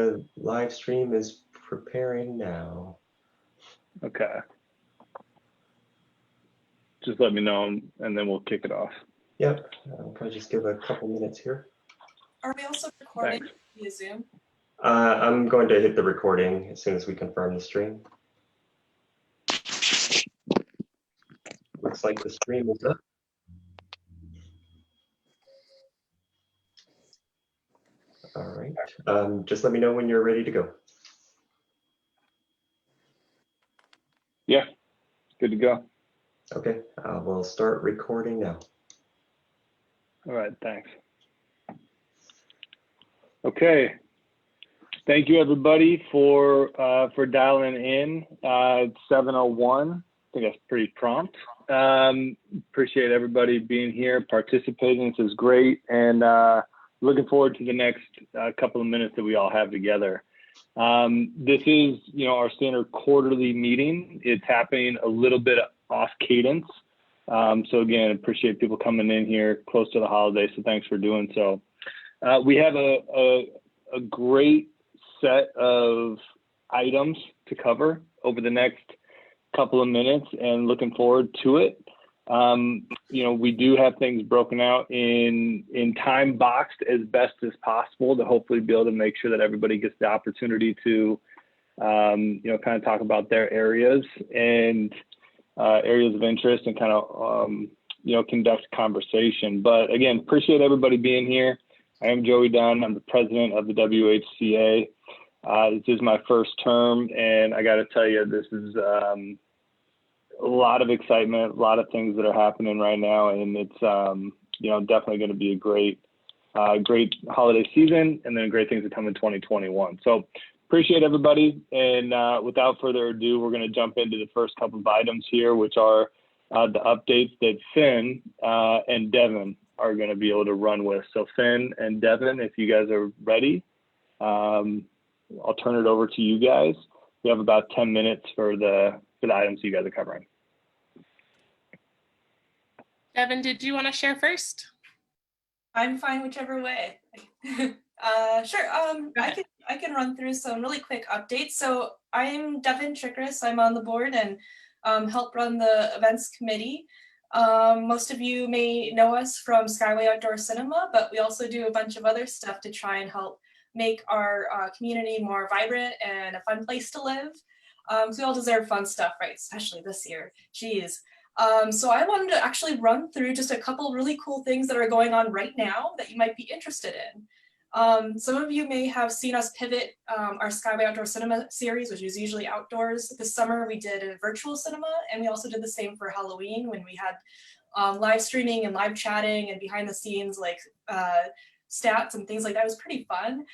The live stream is preparing now. Okay. Just let me know and then we'll kick it off. Yep, I'll probably just give a couple minutes here. Are we also recording Thanks. via Zoom? I'm going to hit the recording as soon as we confirm the stream. Looks like the stream is up. All right, just let me know when you're ready to go. Yeah, good to go. Okay, we'll start recording now. All right, thanks. Okay, thank you everybody for dialing in. It's 7:01. I think that's pretty prompt. Appreciate everybody being here, participating. This is great, and looking forward to the next couple of minutes that we all have together. This is, our standard quarterly meeting. It's happening a little bit off cadence. So again, appreciate people coming in here close to the holiday. So thanks for doing so. We have a great set of items to cover over the next couple of minutes and looking forward to it. We do have things broken out in time boxed as best as possible to hopefully be able to make sure that everybody gets the opportunity to, kind of talk about their areas and areas of interest and kind of, conduct conversation. But again, appreciate everybody being here. I am Joey Dunn. I'm the president of the WHCA. This is my first term, and I got to tell you, this is a lot of excitement, a lot of things that are happening right now, and it's definitely going to be a great holiday season, and then great things to come in 2021. So appreciate everybody, and without further ado, we're going to jump into the first couple of items here, which are the updates that Finn and Devin are going to be able to run with. So Finn and Devin, if you guys are ready, I'll turn it over to you guys. We have about 10 minutes for the items you guys are covering. Devin, did you want to share first? I'm fine whichever way. Sure. I can run through some really quick updates. So I'm Devin Chikris. I'm on the board and help run the events committee. Most of you may know us from Skyway Outdoor Cinema, but we also do a bunch of other stuff to try and help make our community more vibrant and a fun place to live. So we all deserve fun stuff, right? Especially this year. Jeez. So I wanted to actually run through just a couple really cool things that are going on right now that you might be interested in. Some of you may have seen us pivot our Skyway Outdoor Cinema series, which is usually outdoors. This summer we did a virtual cinema, and we also did the same for Halloween when we had live streaming and live chatting and behind the scenes stats and things like that. It was pretty fun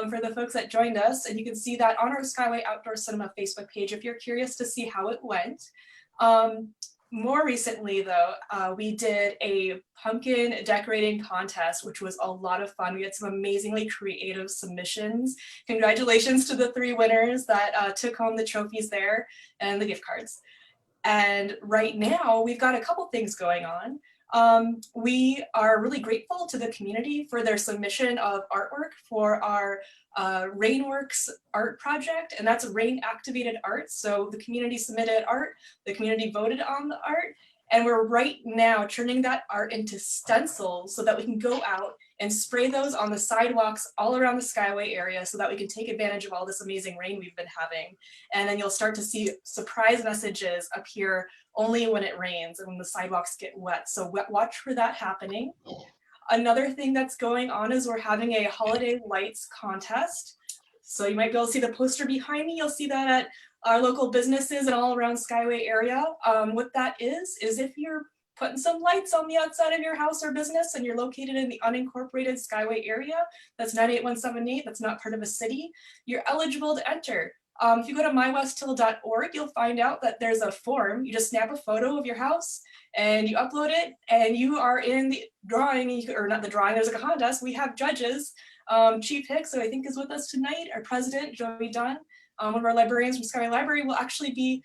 for the folks that joined us, and you can see that on our Skyway Outdoor Cinema Facebook page if you're curious to see how it went. More recently though, we did a pumpkin decorating contest, which was a lot of fun. We had some amazingly creative submissions. Congratulations to the 3 winners that took home the trophies there and the gift cards. And right now we've got a couple things going on. We are really grateful to the community for their submission of artwork for our Rainworks art project, and that's rain activated art. So the community submitted art, the community voted on the art, and we're right now turning that art into stencils so that we can go out and spray those on the sidewalks all around the Skyway area so that we can take advantage of all this amazing rain we've been having. And then you'll start to see surprise messages appear only when it rains and when the sidewalks get wet. So watch for that happening. Another thing that's going on is we're having a holiday lights contest. So you might be able to see the poster behind me. You'll see that at our local businesses and all around Skyway area. What that is if you're putting some lights on the outside of your house or business and you're located in the unincorporated Skyway area, that's 98178, that's not part of a city, you're eligible to enter. If you go to mywesthill.org, you'll find out that there's a form. You just snap a photo of your house and you upload it, and you are in the drawing, or not the drawing, there's a contest. We have judges. Chief Hicks, who I think is with us tonight, our president, Joey Dunn, one of our librarians from Skyway Library, will actually be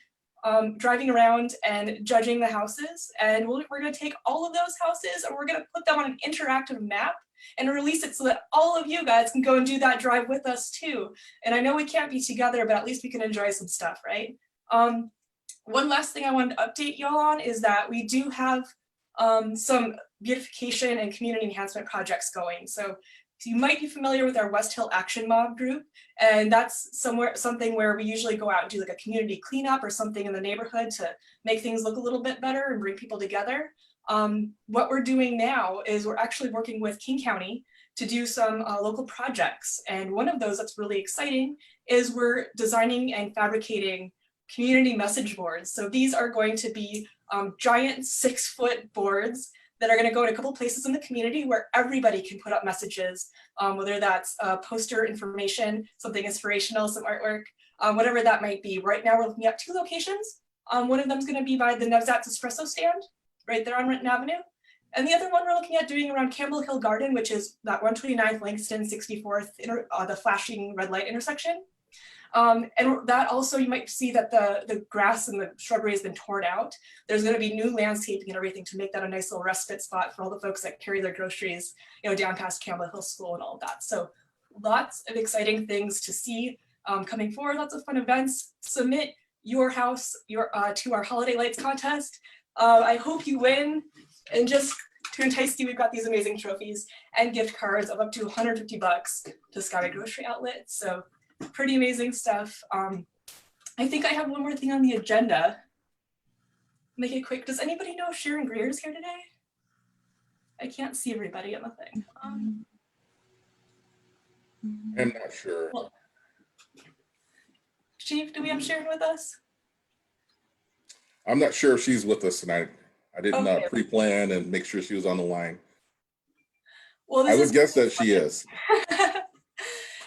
driving around and judging the houses. And we're going to take all of those houses and we're going to put them on an interactive map and release it so that all of you guys can go and do that drive with us too. And I know we can't be together, but at least we can enjoy some stuff, right? One last thing I wanted to update y'all on is that we do have some beautification and community enhancement projects going. So you might be familiar with our West Hill Action Mob group, and that's something where we usually go out and do like a community cleanup or something in the neighborhood to make things look a little bit better and bring people together. What we're doing now is we're actually working with King County to do some local projects. And one of those that's really exciting is we're designing and fabricating community message boards. So these are going to be giant 6-foot boards that are going to go to a couple places in the community where everybody can put up messages, whether that's poster information, something inspirational, some artwork, whatever that might be. Right now we're looking at 2 locations. One of them is going to be by the Nevzat's Espresso stand, right there on Renton Avenue. And the other one we're looking at doing around Campbell Hill Garden, which is that 129th Langston 64th, the flashing red light intersection. And that also, you might see that the grass and the shrubbery has been torn out. There's going to be new landscaping and everything to make that a nice little respite spot for all the folks that carry their groceries, down past Campbell Hill School and all of that. So lots of exciting things to see coming forward, lots of fun events. Submit your house to our Holiday Lights contest. I hope you win. And just to entice you, we've got these amazing trophies and gift cards of up to $150 to Skyway Grocery Outlet. So pretty amazing stuff. I think I have one more thing on the agenda. Make it quick. Does anybody know if Sharon Greer is here today? I can't see everybody on the thing. I'm not sure. Well, Chief, do we have Sharon with us? I'm not sure if she's with us tonight. I didn't Okay. pre-plan and make sure she was on the line. Well, I would guess that she is.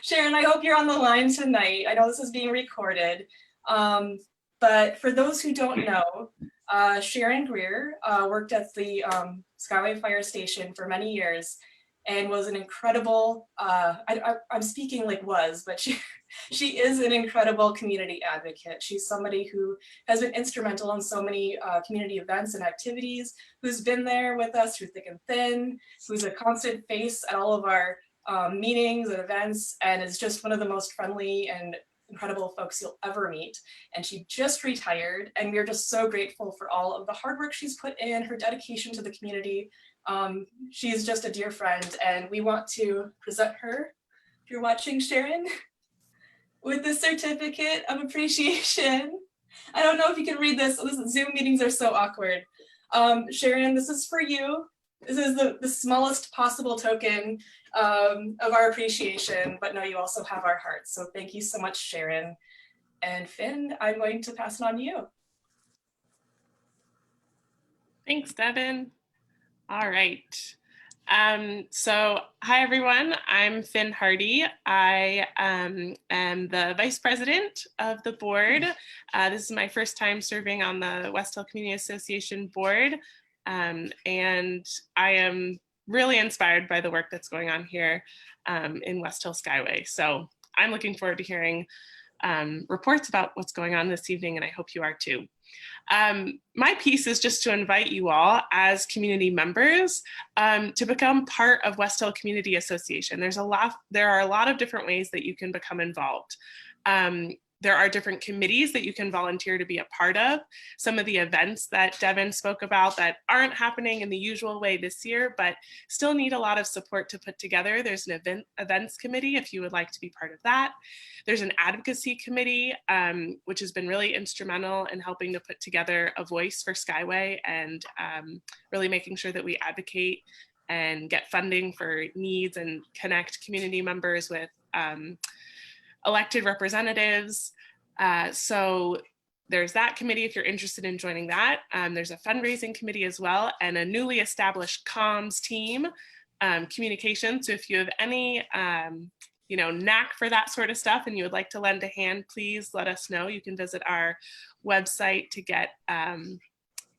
Sharon, I hope you're on the line tonight. I know this is being recorded. But for those who don't know, Sharon Greer worked at the Skyway Fire Station for many years and was an incredible, I'm speaking like was, but she is an incredible community advocate. She's somebody who has been instrumental in so many community events and activities, who's been there with us through thick and thin, who's a constant face at all of our meetings and events, and is just one of the most friendly and incredible folks you'll ever meet. And she just retired, and we're just so grateful for all of the hard work she's put in, her dedication to the community. She's just a dear friend, and we want to present her, if you're watching, Sharon, with the certificate of appreciation. I don't know if you can read this. Zoom meetings are so awkward. Sharon, this is for you. This is the smallest possible token of our appreciation, but no, you also have our hearts. So thank you so much, Sharon. And Finn, I'm going to pass it on to you. Thanks, Devin. All right. So hi, everyone. I'm Finn Hardy. I am the Vice President of the board. This is my first time serving on the West Hill Community Association board. And I am really inspired by the work that's going on here in West Hill Skyway. So I'm looking forward to hearing reports about what's going on this evening, and I hope you are too. My piece is just to invite you all as community members to become part of West Hill Community Association. There are a lot of different ways that you can become involved. There are different committees that you can volunteer to be a part of. Some of the events that Devin spoke about that aren't happening in the usual way this year, but still need a lot of support to put together. There's an events committee if you would like to be part of that. There's an advocacy committee, which has been really instrumental in helping to put together a voice for Skyway and really making sure that we advocate and get funding for needs and connect community members with elected representatives. So there's that committee if you're interested in joining that. There's a fundraising committee as well, and a newly established comms team, communication. So if you have any knack for that sort of stuff and you would like to lend a hand, please let us know. You can visit our website to get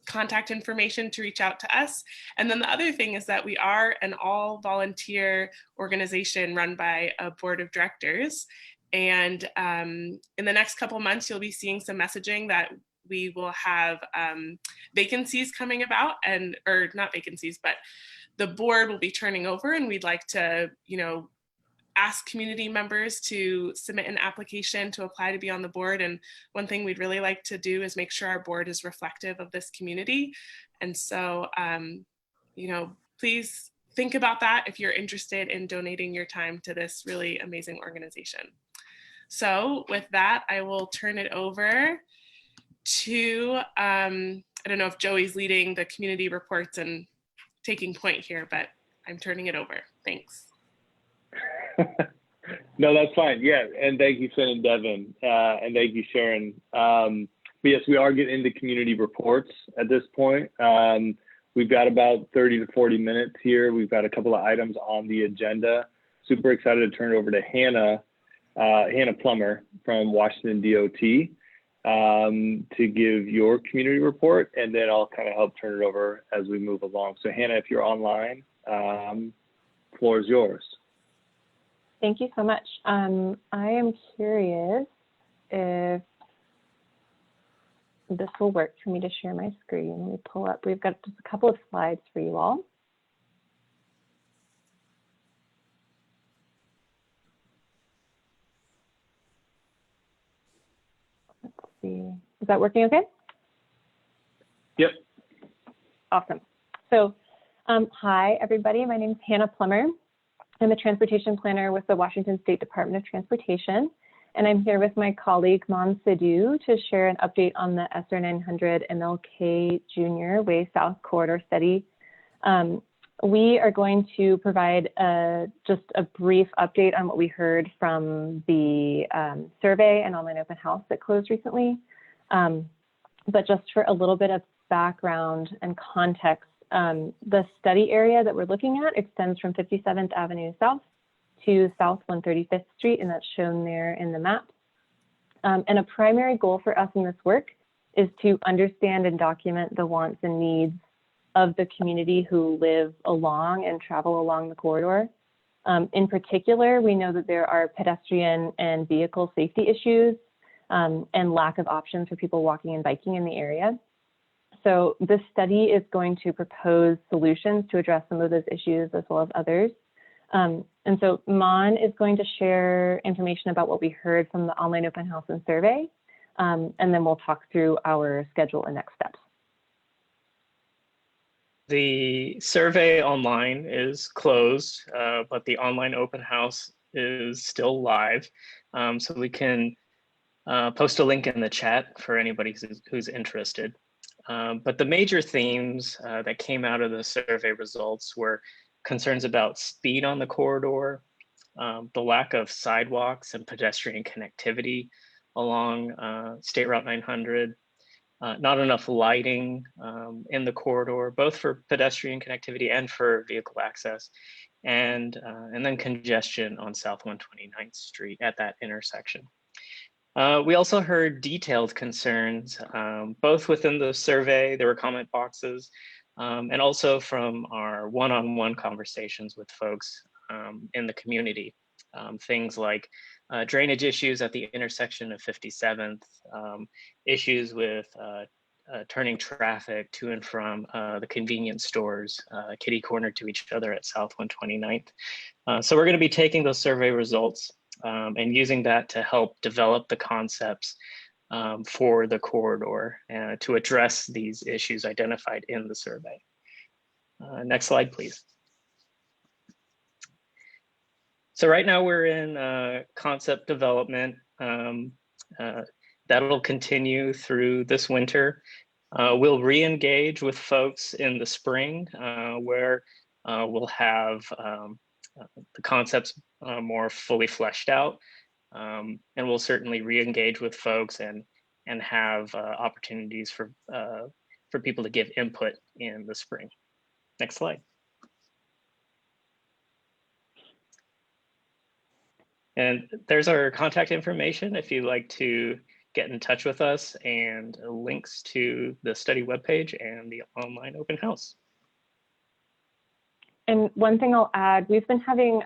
contact information to reach out to us. And then the other thing is that we are an all volunteer organization run by a board of directors. And in the next couple months, you'll be seeing some messaging that we will have vacancies coming about, or not vacancies, but the board will be turning over, and we'd like to, ask community members to submit an application to apply to be on the board. And one thing we'd really like to do is make sure our board is reflective of this community. And so, please think about that if you're interested in donating your time to this really amazing organization. So with that, I will turn it over to, I don't know if Joey's leading the community reports and taking point here, but I'm turning it over. Thanks. No, that's fine. Yeah, and thank you, Finn and Devin, and thank you, Sharon. But yes, we are getting into community reports at this point. We've got about 30 to 40 minutes here. We've got a couple of items on the agenda. Super excited to turn it over to Hannah Plummer from Washington DOT to give your community report, and then I'll kind of help turn it over as we move along. So Hannah, if you're online, floor is yours. Thank you so much. I am curious if this will work for me to share my screen. Let me pull up. We've got just a couple of slides for you all. Let's see. Is that working okay? Yep. Awesome. So hi, everybody. My name is Hannah Plummer. I'm a transportation planner with the Washington State Department of Transportation, and I'm here with my colleague, Mon Sidhu, to share an update on the SR 900 MLK Jr. Way South Corridor Study. We are going to provide just a brief update on what we heard from the survey and online open house that closed recently. But just for a little bit of background and context, the study area that we're looking at extends from 57th Avenue South to South 135th Street, and that's shown there in the map. And a primary goal for us in this work is to understand and document the wants and needs of the community who live along and travel along the corridor. In particular, we know that there are pedestrian and vehicle safety issues and lack of options for people walking and biking in the area. So this study is going to propose solutions to address some of those issues as well as others. And so Mon is going to share information about what we heard from the online open house and survey, and then we'll talk through our schedule and next steps. The survey online is closed, but the online open house is still live. So we can post a link in the chat for anybody who's interested. But the major themes that came out of the survey results were concerns about speed on the corridor, the lack of sidewalks and pedestrian connectivity along State Route 900, not enough lighting in the corridor, both for pedestrian connectivity and for vehicle access, and then congestion on South 129th Street at that intersection. We also heard detailed concerns, both within the survey, there were comment boxes, and also from our one-on-one conversations with folks in the community. Things like drainage issues at the intersection of 57th, issues with turning traffic to and from the convenience stores, kitty corner to each other at South 129th. So we're going to be taking those survey results and using that to help develop the concepts for the corridor to address these issues identified in the survey. Next slide, please. So right now we're in concept development. That'll continue through this winter. We'll re-engage with folks in the spring where we'll have the concepts more fully fleshed out, and we'll certainly re-engage with folks and have opportunities for people to give input in the spring. Next slide. And there's our contact information if you'd like to get in touch with us, and links to the study webpage and the online open house. And one thing I'll add, we've been having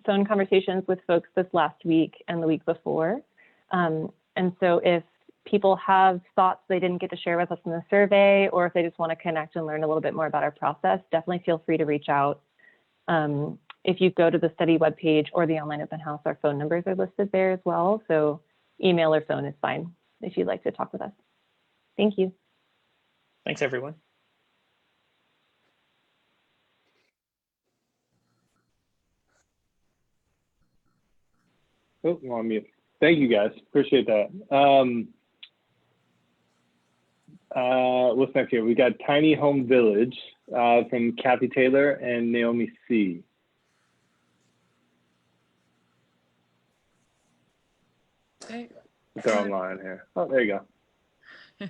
phone conversations with folks this last week and the week before. And so if people have thoughts they didn't get to share with us in the survey, or if they just want to connect and learn a little bit more about our process, definitely feel free to reach out. If you go to the study webpage or the online open house, our phone numbers are listed there as well. So email or phone is fine if you'd like to talk with us. Thank you. Thanks, everyone. Oh, I'm on mute. Thank you, guys. Appreciate that. What's next here? We got Tiny Home Village from Kathy Taylor and Naomi C. Okay. They're online here. Oh, there you go.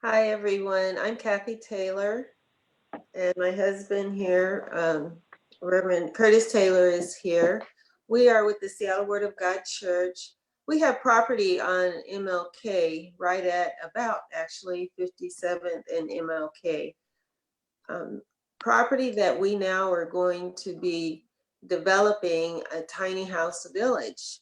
Hi, everyone. I'm Kathy Taylor, and my husband here, Reverend Curtis Taylor, is here. We are with the Seattle Word of God Church. We have property on MLK, right at about actually 57th and MLK. Property that we now are going to be developing a tiny house village.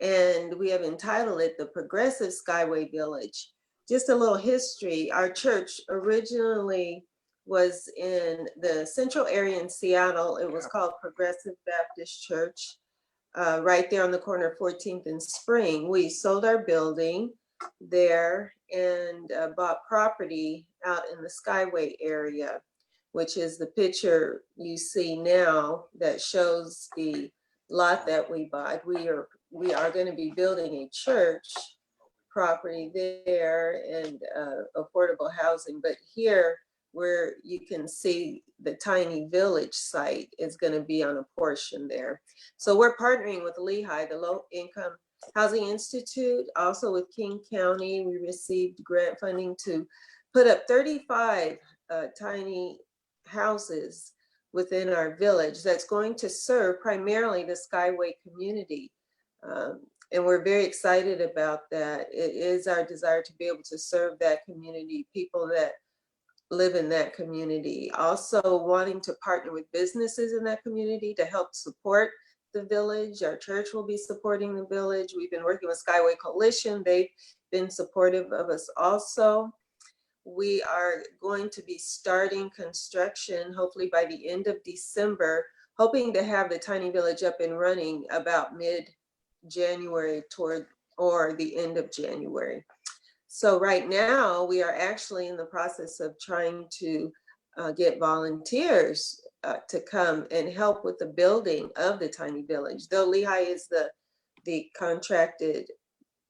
And we have entitled it the Progressive Skyway Village. Just a little history. Our church originally was in the central area in Seattle. It was called Progressive Baptist Church, right there on the corner of 14th and Spring. We sold our building there and bought property out in the Skyway area, which is the picture you see now that shows the lot that we bought. We are going to be building a church property there and affordable housing. But here, where you can see the tiny village site is going to be on a portion there. So we're partnering with Lehigh, the Low Income Housing Institute, also with King County. We received grant funding to put up 35 tiny houses within our village that's going to serve primarily the Skyway community. And we're very excited about that. It is our desire to be able to serve that community, people that live in that community. Also wanting to partner with businesses in that community to help support the village. Our church will be supporting the village. We've been working with Skyway Coalition. They've been supportive of us also. We are going to be starting construction, hopefully by the end of December, hoping to have the tiny village up and running about mid-January or the end of January. So right now we are actually in the process of trying to get volunteers to come and help with the building of the tiny village. Though Lehigh is the contracted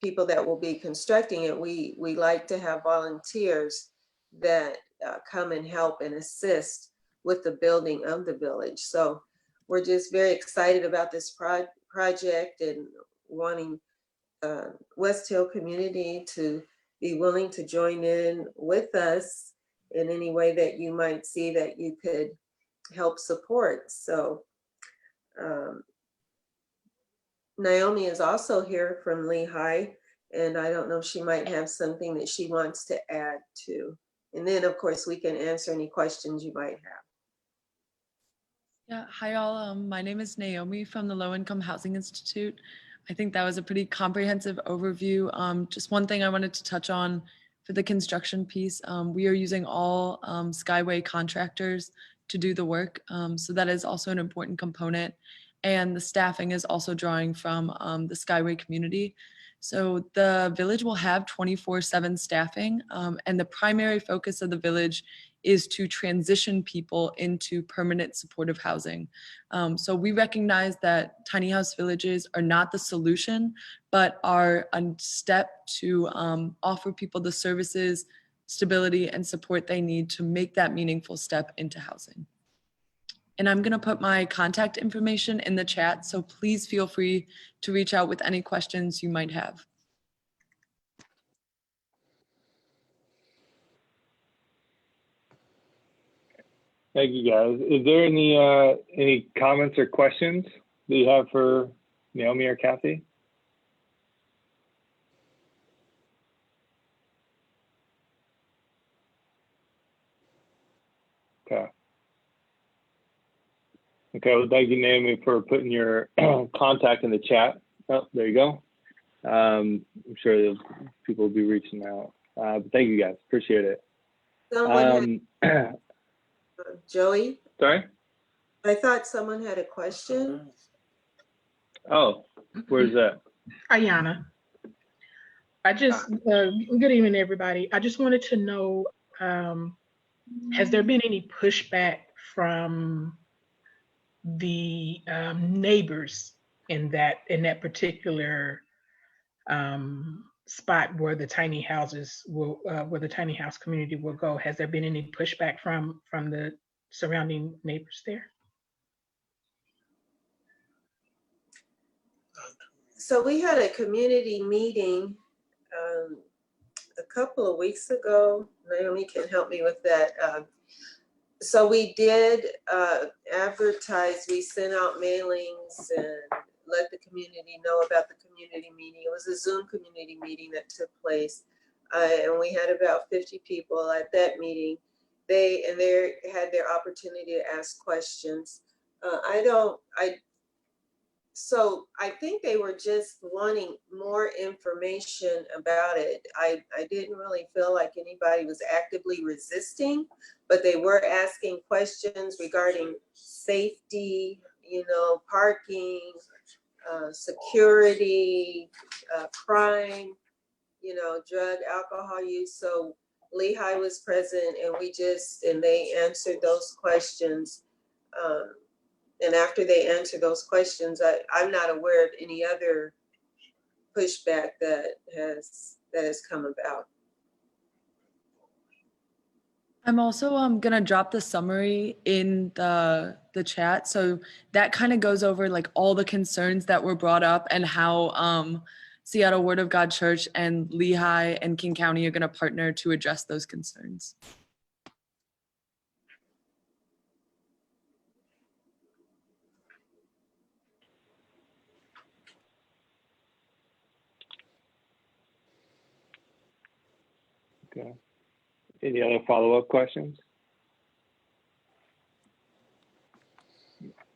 people that will be constructing it, we like to have volunteers that come and help and assist with the building of the village. So we're just very excited about this project and wanting West Hill community to be willing to join in with us in any way that you might see that you could help support. So Naomi is also here from Lehigh, and I don't know if she might have something that she wants to add to. And then of course we can answer any questions you might have. Yeah, hi all. My name is Naomi from the Low Income Housing Institute. I think that was a pretty comprehensive overview. Just one thing I wanted to touch on for the construction piece. We are using all Skyway contractors to do the work. So that is also an important component. And the staffing is also drawing from the Skyway community. So the village will have 24/7 staffing, and the primary focus of the village is to transition people into permanent supportive housing. So we recognize that tiny house villages are not the solution, but are a step to offer people the services, stability, and support they need to make that meaningful step into housing. And I'm going to put my contact information in the chat, so please feel free to reach out with any questions you might have. Thank you, guys. Is there any comments or questions that you have for Naomi or Kathy? Okay. Okay, well, thank you, Naomi, for putting your contact in the chat. Oh, there you go. I'm sure that people will be reaching out. But thank you guys, appreciate it. Someone had, Joey, Sorry? I thought someone had a question. Oh, where's that? Ayana. Good evening, everybody. I just wanted to know, has there been any pushback from the neighbors in that particular spot where the tiny houses will, where the tiny house community will go? Has there been any pushback from the surrounding neighbors there? So we had a community meeting a couple of weeks ago. Naomi can help me with that. So we did advertise, we sent out mailings and let the community know about the community meeting. It was a Zoom community meeting that took place. And we had about 50 people at that meeting. They had their opportunity to ask questions. So I think they were just wanting more information about it. I didn't really feel like anybody was actively resisting, but they were asking questions regarding safety, parking, security, crime, drug, alcohol use. So Lehigh was present and they answered those questions. And after they answer those questions, I'm not aware of any other pushback that has come about. I'm also gonna drop the summary in the chat. So that kind of goes over like all the concerns that were brought up and how Seattle Word of God Church and Lehigh and King County are gonna partner to address those concerns. Okay. Any other follow-up questions?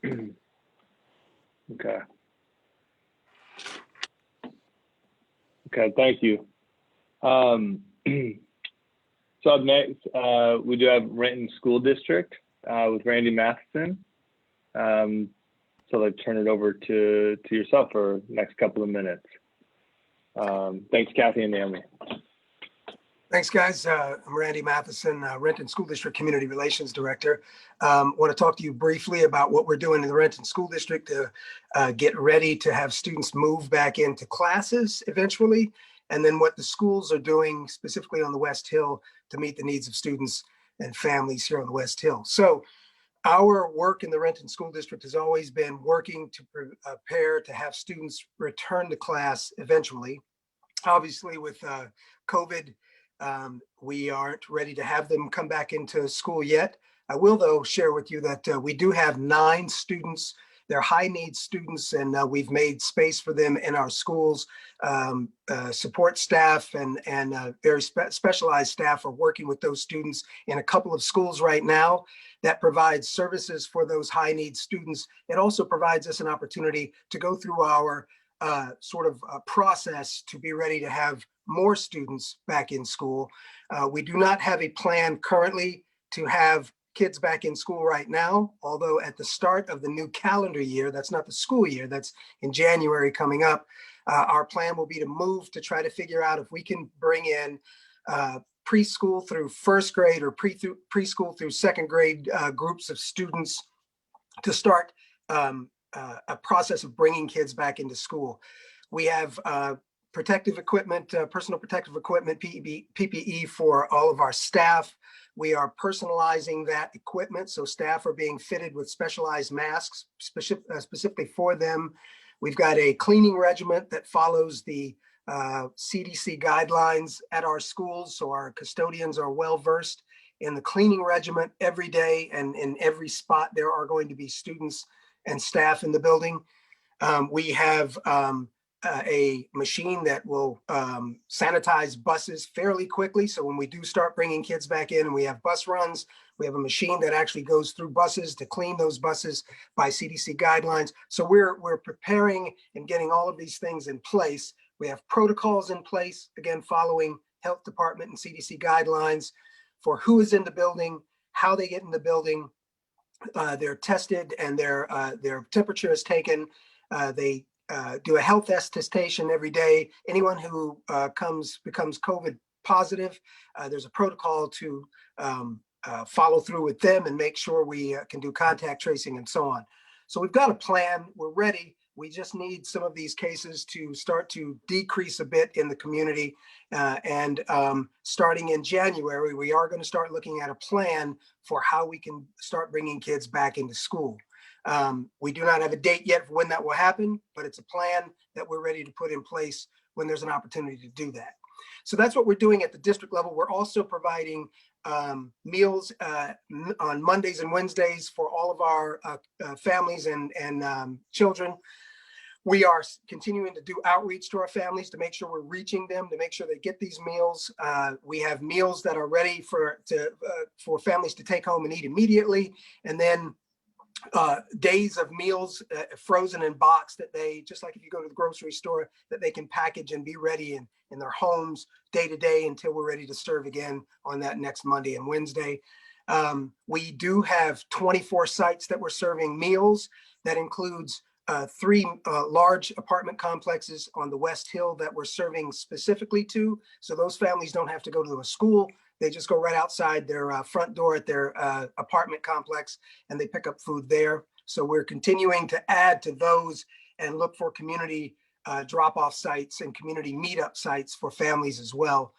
Okay. Okay, thank you. So up next, we do have Renton School District with Randy Matheson. So let's turn it over to yourself for the next couple of minutes. Thanks, Kathy and Naomi. Thanks, guys. I'm Randy Matheson, Renton School District Community Relations Director. Want to talk to you briefly about what we're doing in the Renton School District to get ready to have students move back into classes eventually, and then what the schools are doing specifically on the West Hill to meet the needs of students and families here on the West Hill. So our work in the Renton School District has always been working to prepare to have students return to class eventually. Obviously with COVID, we aren't ready to have them come back into school yet. I will, though, share with you that we do have 9 students. They're high needs students, and we've made space for them in our schools. Support staff and very specialized staff are working with those students in a couple of schools right now that provides services for those high needs students. It also provides us an opportunity to go through our process to be ready to have more students back in school. We do not have a plan currently to have kids back in school right now, although at the start of the new calendar year, that's not the school year, that's in January coming up, our plan will be to move to try to figure out if we can bring in preschool through first grade or preschool through second grade groups of students to start a process of bringing kids back into school. We have protective equipment, personal protective equipment, PPE for all of our staff. We are personalizing that equipment, so staff are being fitted with specialized masks specifically for them. We've got a cleaning regimen that follows the CDC guidelines at our schools, so our custodians are well versed in the cleaning regimen every day, and in every spot there are going to be students and staff in the building. We have a machine that will sanitize buses fairly quickly. So when we do start bringing kids back in and we have bus runs, we have a machine that actually goes through buses to clean those buses by CDC guidelines. So we're preparing and getting all of these things in place. We have protocols in place, again, following health department and CDC guidelines for who is in the building, how they get in the building. They're tested and their temperature is taken. They do a health attestation every day. Anyone who becomes COVID positive, there's a protocol to follow through with them and make sure we can do contact tracing and so on. So we've got a plan. We're ready. We just need some of these cases to start to decrease a bit in the community. Starting in January, we are going to start looking at a plan for how we can start bringing kids back into school. We do not have a date yet for when that will happen, but it's a plan that we're ready to put in place when there's an opportunity to do that. So that's what we're doing at the district level. We're also providing meals on Mondays and Wednesdays for all of our families and children. We are continuing to do outreach to our families to make sure we're reaching them, to make sure they get these meals. We have meals that are ready for families to take home and eat immediately. And then days of meals frozen in box that they, just like if you go to the grocery store, that they can package and be ready in their homes day to day until we're ready to serve again on that next Monday and Wednesday. We do have 24 sites that we're serving meals. That includes 3 large apartment complexes on the West Hill that we're serving specifically to. So those families don't have to go to a school. They just go right outside their front door at their apartment complex and they pick up food there. So we're continuing to add to those and look for community drop-off sites and community meetup sites for families as well.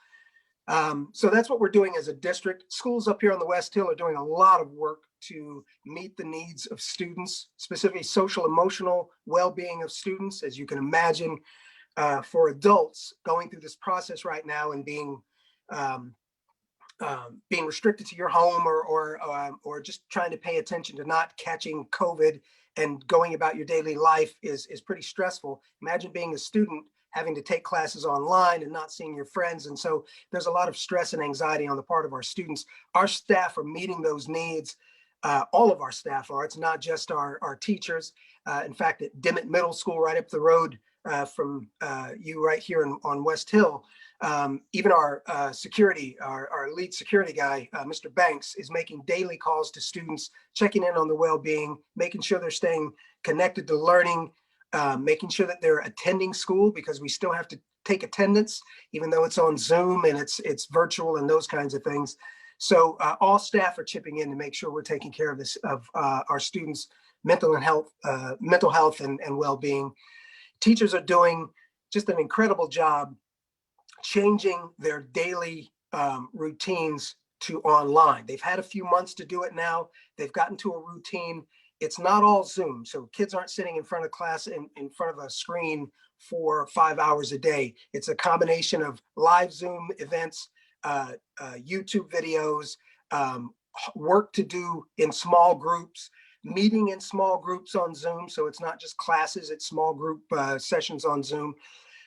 So that's what we're doing as a district. Schools up here on the West Hill are doing a lot of work to meet the needs of students, specifically social emotional well-being of students. As you can imagine, for adults going through this process right now and being restricted to your home or just trying to pay attention to not catching COVID and going about your daily life is pretty stressful. Imagine being a student having to take classes online and not seeing your friends. And so there's a lot of stress and anxiety on the part of our students. Our staff are meeting those needs. All of our staff are. It's not just our teachers. In fact, at Dimmitt Middle School, right up the road from you right here on West Hill, even our security, our lead security guy, Mr. Banks, is making daily calls to students, checking in on their well-being, making sure they're staying connected to learning, making sure that they're attending school, because we still have to take attendance, even though it's on Zoom and it's virtual and those kinds of things. So all staff are chipping in to make sure we're taking care of our students' mental health and well-being. Teachers are doing just an incredible job changing their daily routines to online. They've had a few months to do it now. They've gotten to a routine. It's not all Zoom. So kids aren't sitting in front of class in front of a screen for 5 hours a day. It's a combination of live Zoom events, YouTube videos, work to do in small groups, meeting in small groups on Zoom. So it's not just classes, it's small group sessions on Zoom.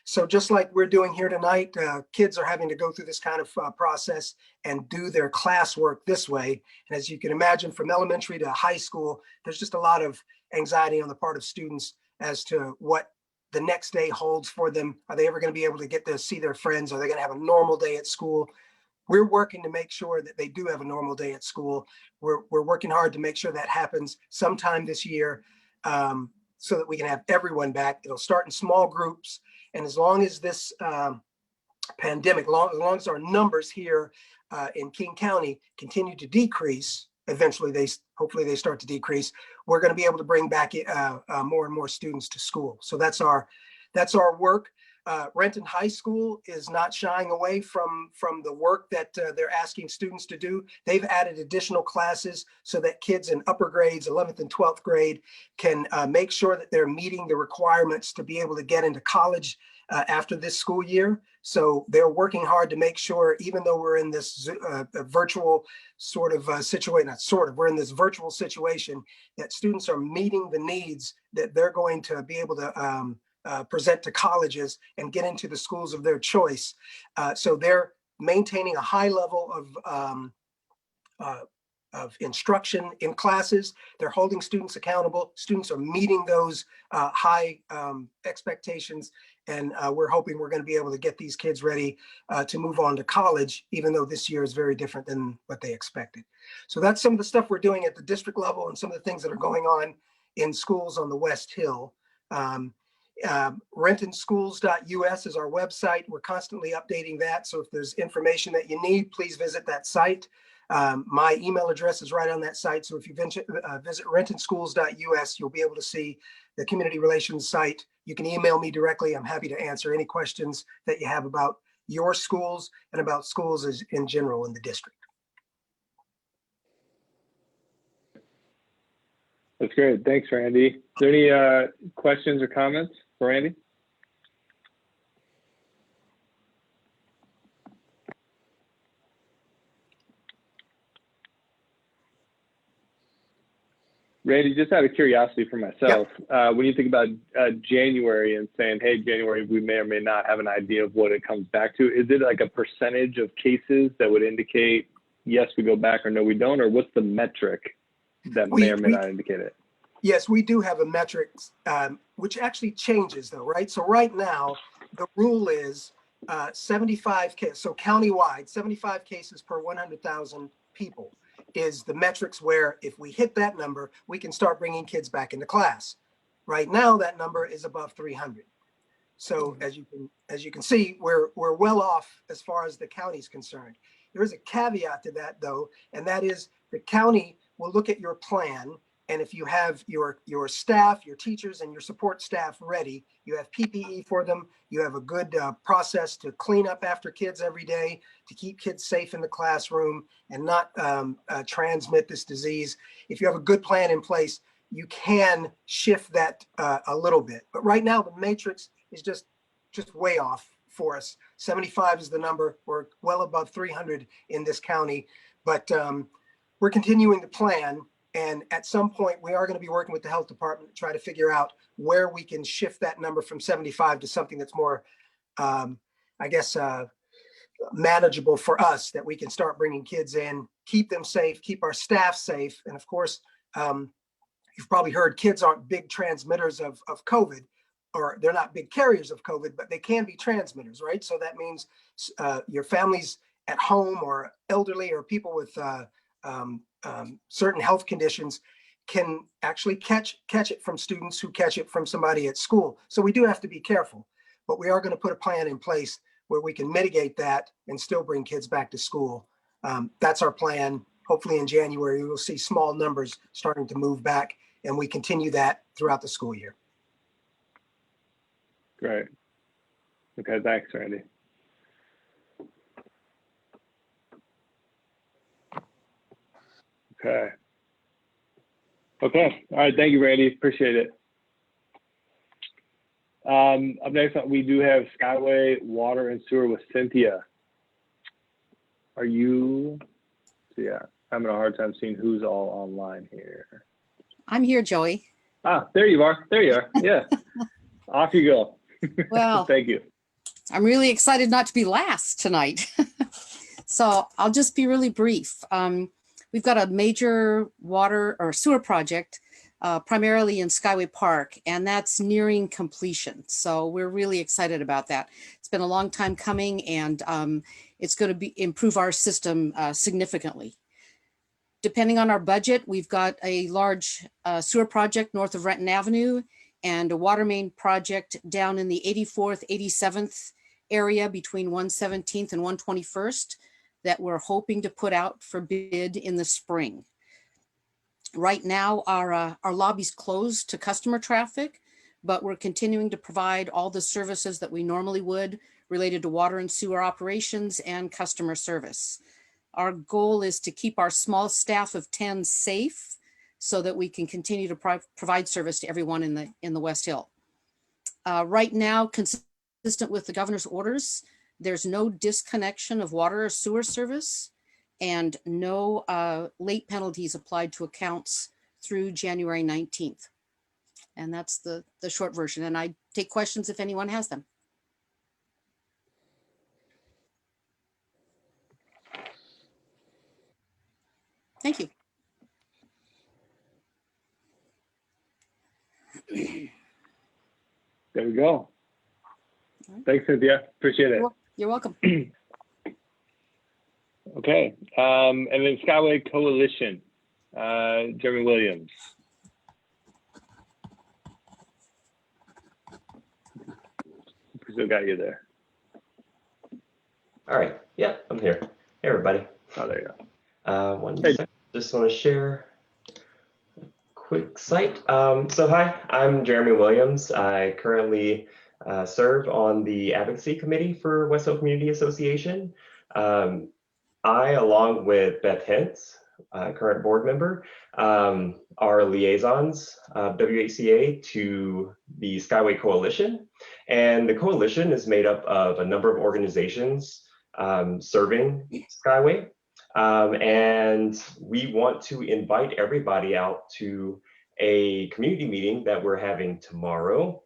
So just like we're doing here tonight, kids are having to go through this kind of process and do their classwork this way. And as you can imagine, from elementary to high school, there's just a lot of anxiety on the part of students as to what the next day holds for them. Are they ever going to be able to get to see their friends? Are they going to have a normal day at school? We're working to make sure that they do have a normal day at school. We're working hard to make sure that happens sometime this year so that we can have everyone back. It'll start in small groups. And as long as this pandemic, as long as our numbers here in King County continue to decrease, eventually hopefully they start to decrease, we're going to be able to bring back more and more students to school. So that's our work. Renton High School is not shying away from the work that they're asking students to do. They've added additional classes so that kids in upper grades, 11th and 12th grade, can make sure that they're meeting the requirements to be able to get into college after this school year. So they're working hard to make sure, even though we're in this virtual sort of situation, we're in this virtual situation, that students are meeting the needs that they're going to be able to present to colleges and get into the schools of their choice. So they're maintaining a high level of instruction in classes. They're holding students accountable. Students are meeting those high expectations. And we're hoping we're going to be able to get these kids ready to move on to college, even though this year is very different than what they expected. So that's some of the stuff we're doing at the district level and some of the things that are going on in schools on the West Hill. Rentonschools.us is our website. We're constantly updating that. So if there's information that you need, please visit that site. My email address is right on that site. So if you visit rentonschools.us, you'll be able to see the community relations site. You can email me directly. I'm happy to answer any questions that you have about your schools and about schools in general in the district. That's great. Thanks, Randy. Is there any questions or comments for Randy? Randy, just out of curiosity for myself, when you think about January and saying, hey, January, we may or may not have an idea of what it comes back to, is it like a percentage of cases that would indicate, yes, we go back or no, we don't? Or what's the metric that may or may not indicate it? Yes, we do have a metric, which actually changes though, right? So right now, the rule is 75 cases, so countywide, 75 cases per 100,000 people is the metrics where if we hit that number, we can start bringing kids back into class. Right now, that number is above 300. So as you can see, we're well off as far as the county is concerned. There is a caveat to that though, and that is the county will look at your plan. And if you have your staff, your teachers and your support staff ready, you have PPE for them, you have a good process to clean up after kids every day, to keep kids safe in the classroom and not transmit this disease. If you have a good plan in place, you can shift that a little bit. But right now, the matrix is just way off for us. 75 is the number. We're well above 300 in this county, but we're continuing to plan. And at some point, we are going to be working with the health department to try to figure out where we can shift that number from 75 to something that's more, I guess, manageable for us, that we can start bringing kids in, keep them safe, keep our staff safe. And of course, you've probably heard kids aren't big transmitters of COVID, or they're not big carriers of COVID, but they can be transmitters, right? So that means your families at home or elderly or people with certain health conditions can actually catch it from students who catch it from somebody at school. So we do have to be careful, but we are going to put a plan in place where we can mitigate that and still bring kids back to school. That's our plan. Hopefully in January, we will see small numbers starting to move back, and we continue that throughout the school year. Great. Okay, thanks, Randy. Okay. Okay. All right. Thank you, Randy. Appreciate it. Up next, we do have Skyway Water and Sewer with Cynthia. Are you? Yeah, I'm having a hard time seeing who's all online here. I'm here, Joey. Ah, there you are. There you are. Yeah. Off you go. Well, thank you. I'm really excited not to be last tonight. So I'll just be really brief. We've got a major water or sewer project, primarily in Skyway Park, and that's nearing completion. So we're really excited about that. It's been a long time coming, and it's going to improve our system significantly. Depending on our budget, we've got a large sewer project north of Renton Avenue and a water main project down in the 84th, 87th area between 117th and 121st. That we're hoping to put out for bid in the spring. Right now, our lobby's closed to customer traffic, but we're continuing to provide all the services that we normally would related to water and sewer operations and customer service. Our goal is to keep our small staff of 10 safe so that we can continue to provide service to everyone in the West Hill. Right now, consistent with the governor's orders, there's no disconnection of water or sewer service and no late penalties applied to accounts through January 19th. And that's the short version. And I take questions if anyone has them. Thank you. There we go. Thanks, Cynthia. Appreciate it. You're welcome. Okay. And then Skyway Coalition, Jeremy Williams. We still got you there. All right. Yeah, I'm here. Hey, everybody. Oh, there you go. One second. Just want to share a quick site. So hi, I'm Jeremy Williams. I currently serve on the advocacy committee for West Hill Community Association. I, along with Beth Hentz, current board member, are liaisons of WHCA to the Skyway Coalition. And the coalition is made up of a number of organizations serving Skyway. And we want to invite everybody out to a community meeting that we're having tomorrow.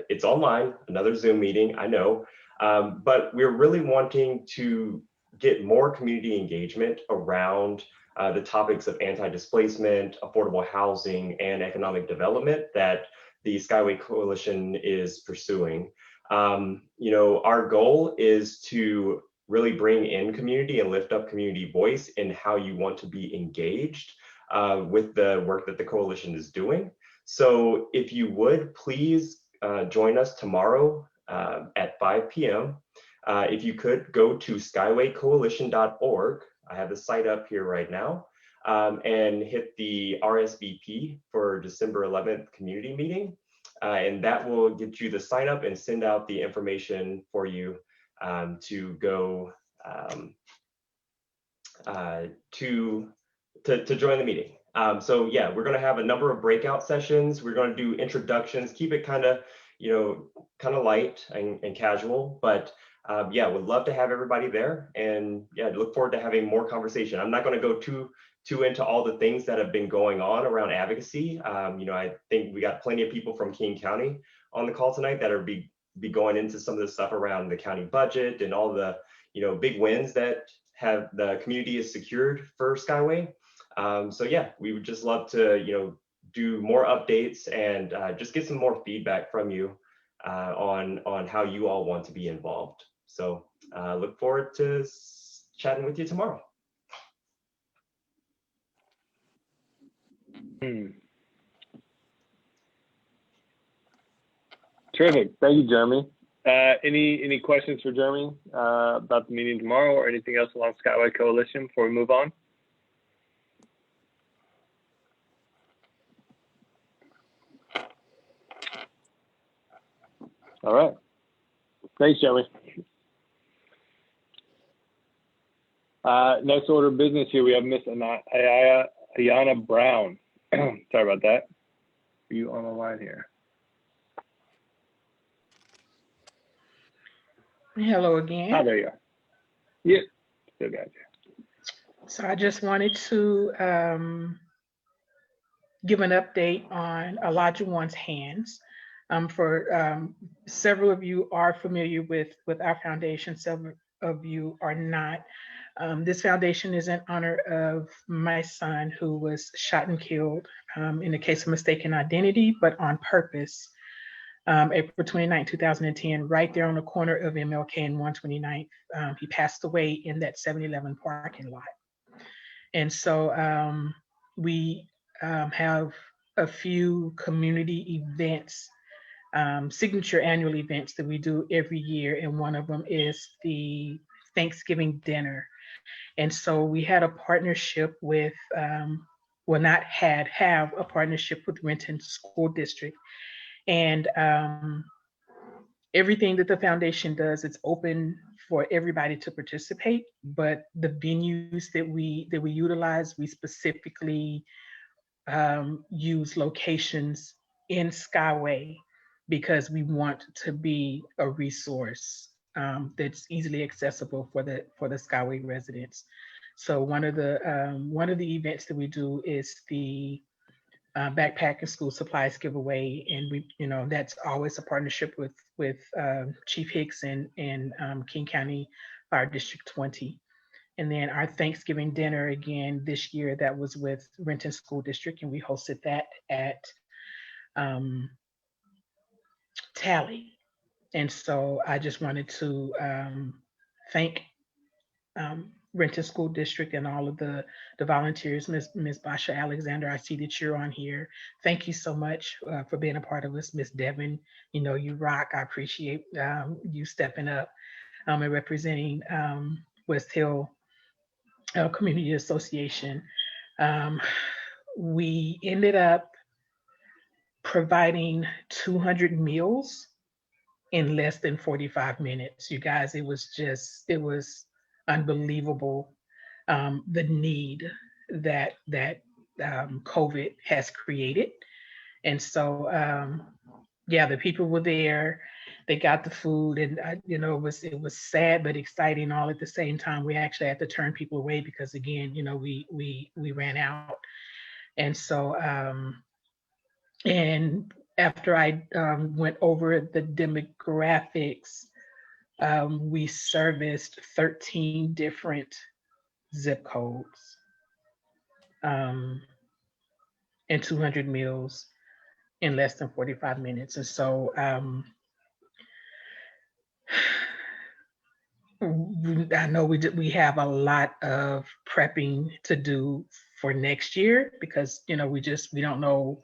It's online, another Zoom meeting, I know, but we're really wanting to get more community engagement around the topics of anti-displacement, affordable housing, and economic development that the Skyway Coalition is pursuing. You know, our goal is to really bring in community and lift up community voice in how you want to be engaged with the work that the coalition is doing. So if you would, please join us tomorrow at 5 p.m. If you could go to skywaycoalition.org, I have the site up here right now, and hit the RSVP for December 11th community meeting. And that will get you the sign up and send out the information for you to go to join the meeting. So yeah, we're going to have a number of breakout sessions. We're going to do introductions, keep it kind of, you know, kind of light and casual, but yeah, would love to have everybody there, and yeah, look forward to having more conversation. I'm not going to go too into all the things that have been going on around advocacy. You know, I think we got plenty of people from King County on the call tonight that are be going into some of the stuff around the county budget and all the, you know, big wins that have the community has secured for Skyway. So yeah, we would just love to, you know, do more updates and just get some more feedback from you on how you all want to be involved. So look forward to chatting with you tomorrow. Terrific. Thank you, Jeremy. Any questions for Jeremy about the meeting tomorrow or anything else along Skyway Coalition before we move on? All right. Thanks, Jeremy. Next order of business here, we have Miss Ayana Brown. Sorry about that. Are you on the line here? Hello again. Ah, there you are. Yeah, still got you. So I just wanted to give an update on Olajuwon's Hands. Several of you are familiar with our foundation, several of you are not. This foundation is in honor of my son who was shot and killed in a case of mistaken identity, but on purpose. April 29, 2010, right there on the corner of MLK and 129th. He passed away in that 7-Eleven parking lot. And so we have a few community events, signature annual events that we do every year. And one of them is the Thanksgiving dinner. And so we had a partnership with, have a partnership with Renton School District. And everything that the foundation does, it's open for everybody to participate. But the venues that we utilize, we specifically use locations in Skyway because we want to be a resource that's easily accessible for the Skyway residents. So one of the events that we do is the backpack and school supplies giveaway, and we, you know, that's always a partnership with Chief Hicks and King County Fire District 20. And then our Thanksgiving dinner again this year, that was with Renton School District, and we hosted that at tally. And so I just wanted to thank Renton School District and all of the volunteers. Ms. Basha Alexander, I see that you're on here. Thank you so much for being a part of this. Ms. Devin, you know, you rock. I appreciate you stepping up and representing West Hill Community Association. We ended up providing 200 meals in less than 45 minutes. You guys, it was unbelievable, the need that COVID has created. And so, yeah, the people were there, they got the food, and you know, it was sad but exciting all at the same time. We actually had to turn people away because, again, you know, we ran out. And so, and after I went over the demographics, we serviced 13 different zip codes and 200 meals in less than 45 minutes. And so I know we have a lot of prepping to do for next year because, you know, we don't know,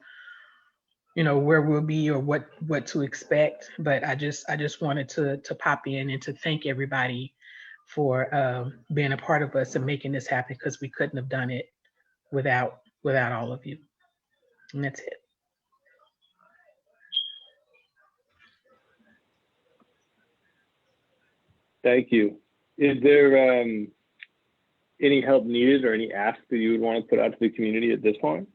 you know, where we'll be or what to expect. But I just wanted to pop in and to thank everybody for being a part of us and making this happen, because we couldn't have done it without all of you. And that's it. Thank you. Is there any help needed or any ask that you would want to put out to the community at this point?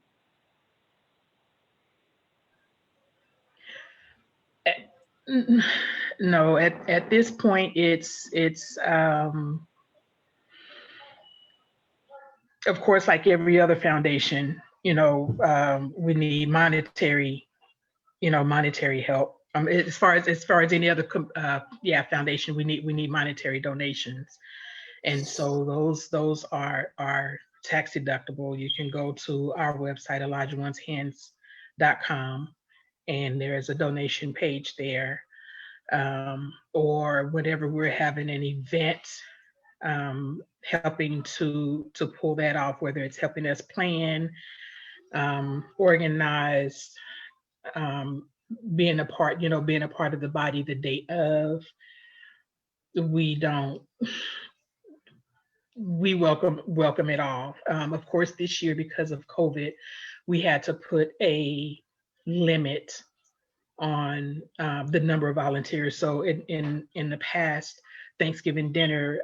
No, at this point, it's of course, like every other foundation, you know, we need monetary help. As far as any other foundation, we need monetary donations, and so those are tax deductible. You can go to our website, ElijahOne'sHands.com, and there's a donation page there. Or whenever we're having an event, helping to pull that off, whether it's helping us plan, organize, being a part of the body the day of. We welcome it all. Of course, this year, because of COVID, we had to put a limit on the number of volunteers. So in the past Thanksgiving dinner,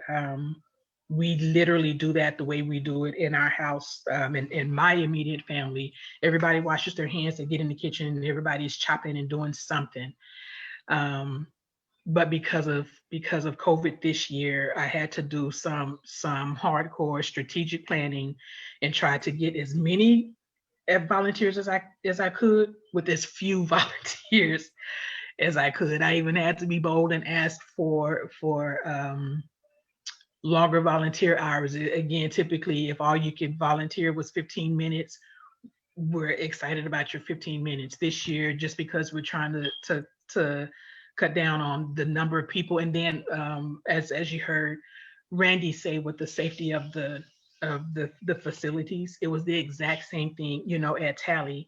we literally do that the way we do it in our house. In my immediate family, everybody washes their hands, they get in the kitchen, and everybody's chopping and doing something. But because of COVID this year, I had to do some hardcore strategic planning and try to get as many volunteers as I could with as few volunteers as I could. I even had to be bold and ask for longer volunteer hours. Again, typically, if all you could volunteer was 15 minutes, we're excited about your 15 minutes. This year, just because we're trying to cut down on the number of people, and then as you heard Randy say, with the safety of the facilities, it was the exact same thing, you know, at Tally.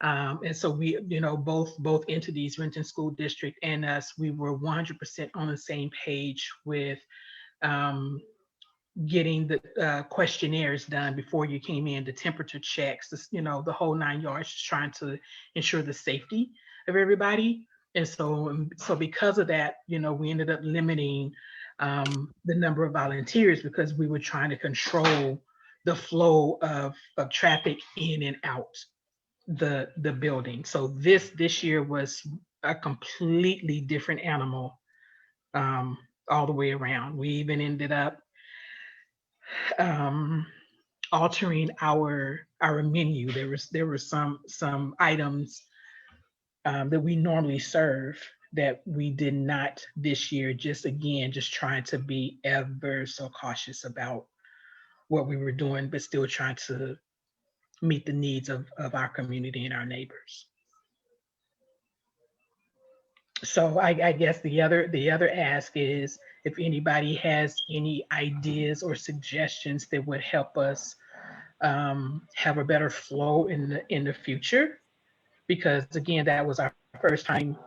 And so we, you know, both entities, Renton School District and us, we were 100% on the same page with getting the questionnaires done before you came in, the temperature checks, you know, the whole 9 yards, just trying to ensure the safety of everybody. And so because of that, you know, we ended up limiting the number of volunteers because we were trying to control the flow of traffic in and out the building. So this year was a completely different animal all the way around. We even ended up altering our menu. There were some items that we normally serve that we did not this year, just trying to be ever so cautious about what we were doing, but still trying to meet the needs of our community and our neighbors. So I guess the other ask is if anybody has any ideas or suggestions that would help us have a better flow in the future, because again, that was our first time,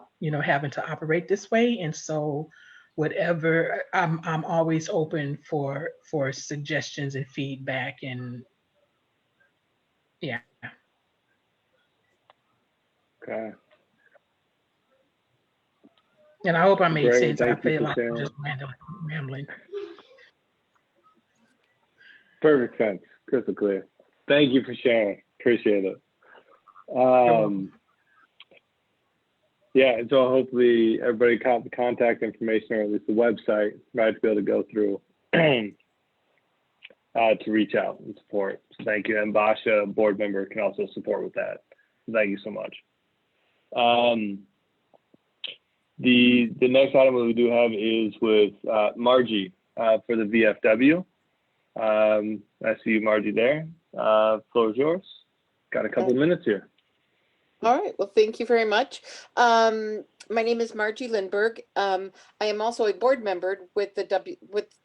having to operate this way, and so whatever, I'm always open for suggestions and feedback, and yeah. Okay. And I hope I made Great. sense. I Thank you feel for like I'm sharing. just rambling. Perfect sense. Crystal clear. Thank you for sharing. Appreciate it. Yeah, and so hopefully everybody got the contact information, or at least the website, right, to be able to go through to reach out and support. So thank you. And Basha, board member, can also support with that. So thank you so much. The next item that we do have is with Margie for the VFW. I see you, Margie, there. Floor is yours. Got a couple of minutes here. All right. Well, thank you very much. My name is Margie Lindberg. I am also a board member with the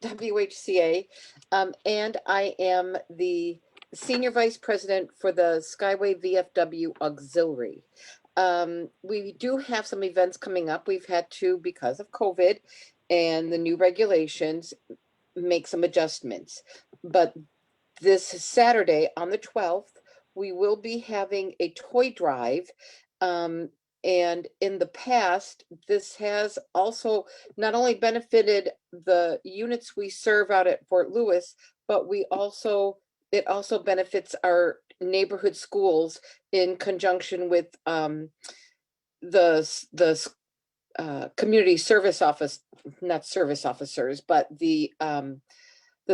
WHCA, and I am the Senior Vice President for the Skyway VFW Auxiliary. We do have some events coming up. We've had to, because of COVID and the new regulations, make some adjustments. But this Saturday on the 12th, we will be having a toy drive. And in the past, this has also not only benefited the units we serve out at Fort Lewis, but it also benefits our neighborhood schools in conjunction with the community service office, not service officers, but the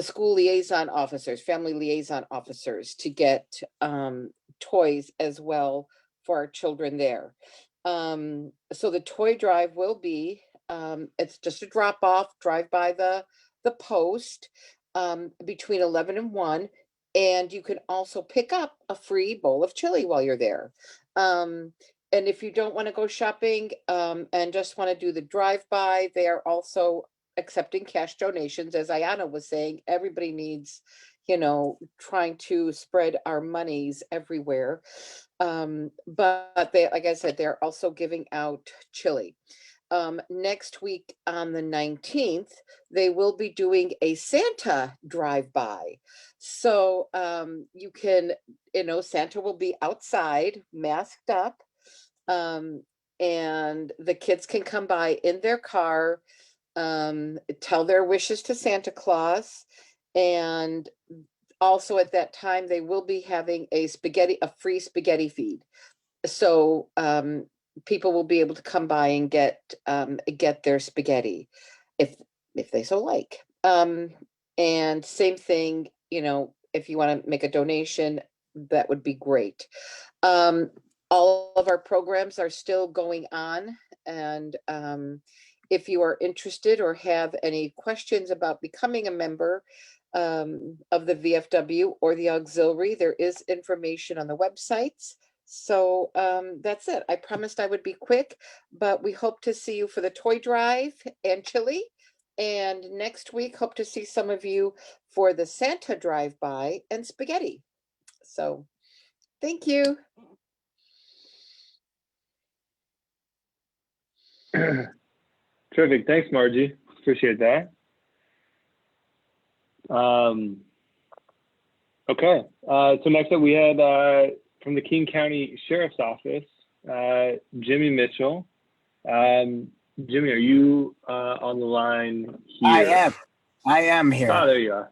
school liaison officers, family liaison officers, to get toys as well for our children there. So the toy drive will be, it's just a drop off, drive by the post between 11 and 1. And you can also pick up a free bowl of chili while you're there. And if you don't want to go shopping and just want to do the drive-by, they are also accepting cash donations. As Ayana was saying, everybody needs, trying to spread our monies everywhere. But they, like I said, they're also giving out chili. Next week on the 19th, they will be doing a Santa drive-by. So you can, Santa will be outside masked up, and the kids can come by in their car, tell their wishes to Santa Claus. And also at that time, they will be having a free spaghetti feed. So people will be able to come by and get their spaghetti if they so like. And same thing, if you want to make a donation, that would be great. All of our programs are still going on, and if you are interested or have any questions about becoming a member of the VFW or the auxiliary, there is information on the websites. So that's it. I promised I would be quick, but we hope to see you for the toy drive and chili. And next week, hope to see some of you for the Santa drive-by and spaghetti. So thank you. Terrific. Thanks, Margie. Appreciate that. Okay. So next up, we had from the King County Sheriff's Office, Jimmy Mitchell. Jimmy, are you on the line here? I am here. Oh, there you are.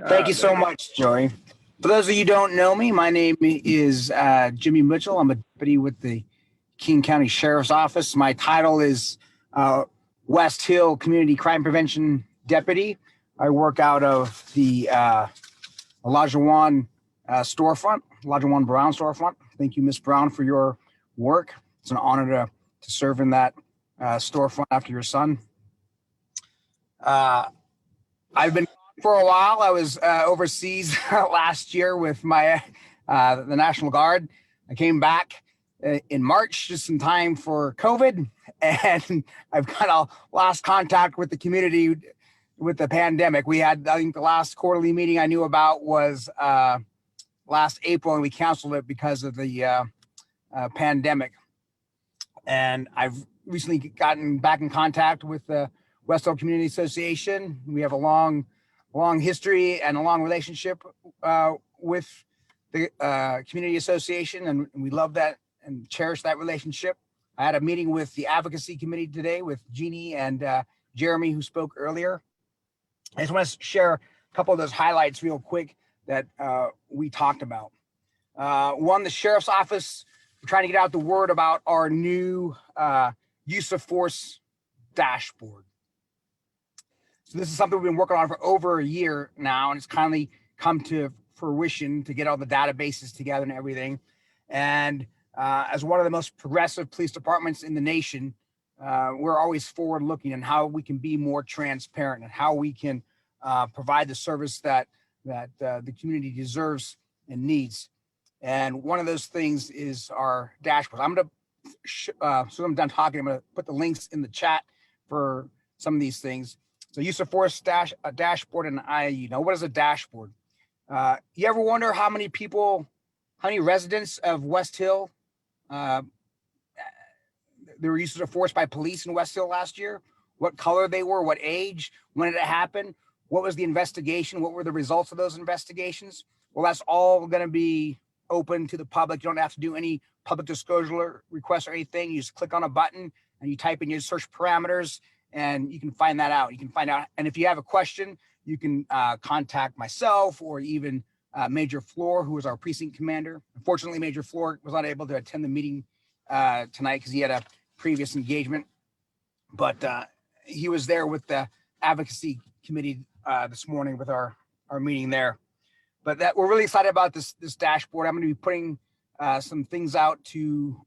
Thank you so much, Joey. For those of you who don't know me, my name is Jimmy Mitchell. I'm a deputy with the King County Sheriff's Office. My title is West Hill Community Crime Prevention Deputy. I work out of the Elijah Wan storefront, Elijah Wan Brown storefront. Thank you, Ms. Brown, for your work. It's an honor to serve in that storefront after your son. I've been gone for a while. I was overseas last year with my the National Guard. I came back in March, just in time for COVID. And I've kind of lost contact with the community with the pandemic. We had, I think the last quarterly meeting I knew about was last April, and we canceled it because of the pandemic. And I've recently gotten back in contact with the West Hill Community Association. We have a long history and a long relationship with the Community Association, and we love that and cherish that relationship. I had a meeting with the Advocacy Committee today with Jeannie and Jeremy, who spoke earlier. I just want to share a couple of those highlights real quick that we talked about. One, the Sheriff's Office, we're trying to get out the word about our new use of force dashboard. So this is something we've been working on for over a year now, and it's kindly come to fruition to get all the databases together and everything. And as one of the most progressive police departments in the nation, we're always forward looking on how we can be more transparent and how we can provide the service that the community deserves and needs. And one of those things is our dashboard. I'm going to, so I'm done talking, I'm going to put the links in the chat for some of these things. So use of force dashboard and IAU. Now, what is a dashboard? You ever wonder how many residents of West Hill, there were uses of force by police in West Hill last year? What color they were, what age, when did it happen? What was the investigation? What were the results of those investigations? Well, that's all going to be open to the public. You don't have to do any public disclosure requests or anything. You just click on a button and you type in your search parameters and you can find that out. You can find out. And if you have a question, you can contact myself or even Major Floor, who is our precinct commander. Unfortunately, Major Floor was not able to attend the meeting tonight because he had a previous engagement, but he was there with the advocacy committee this morning with our meeting there. But that we're really excited about this dashboard. I'm going to be putting some things out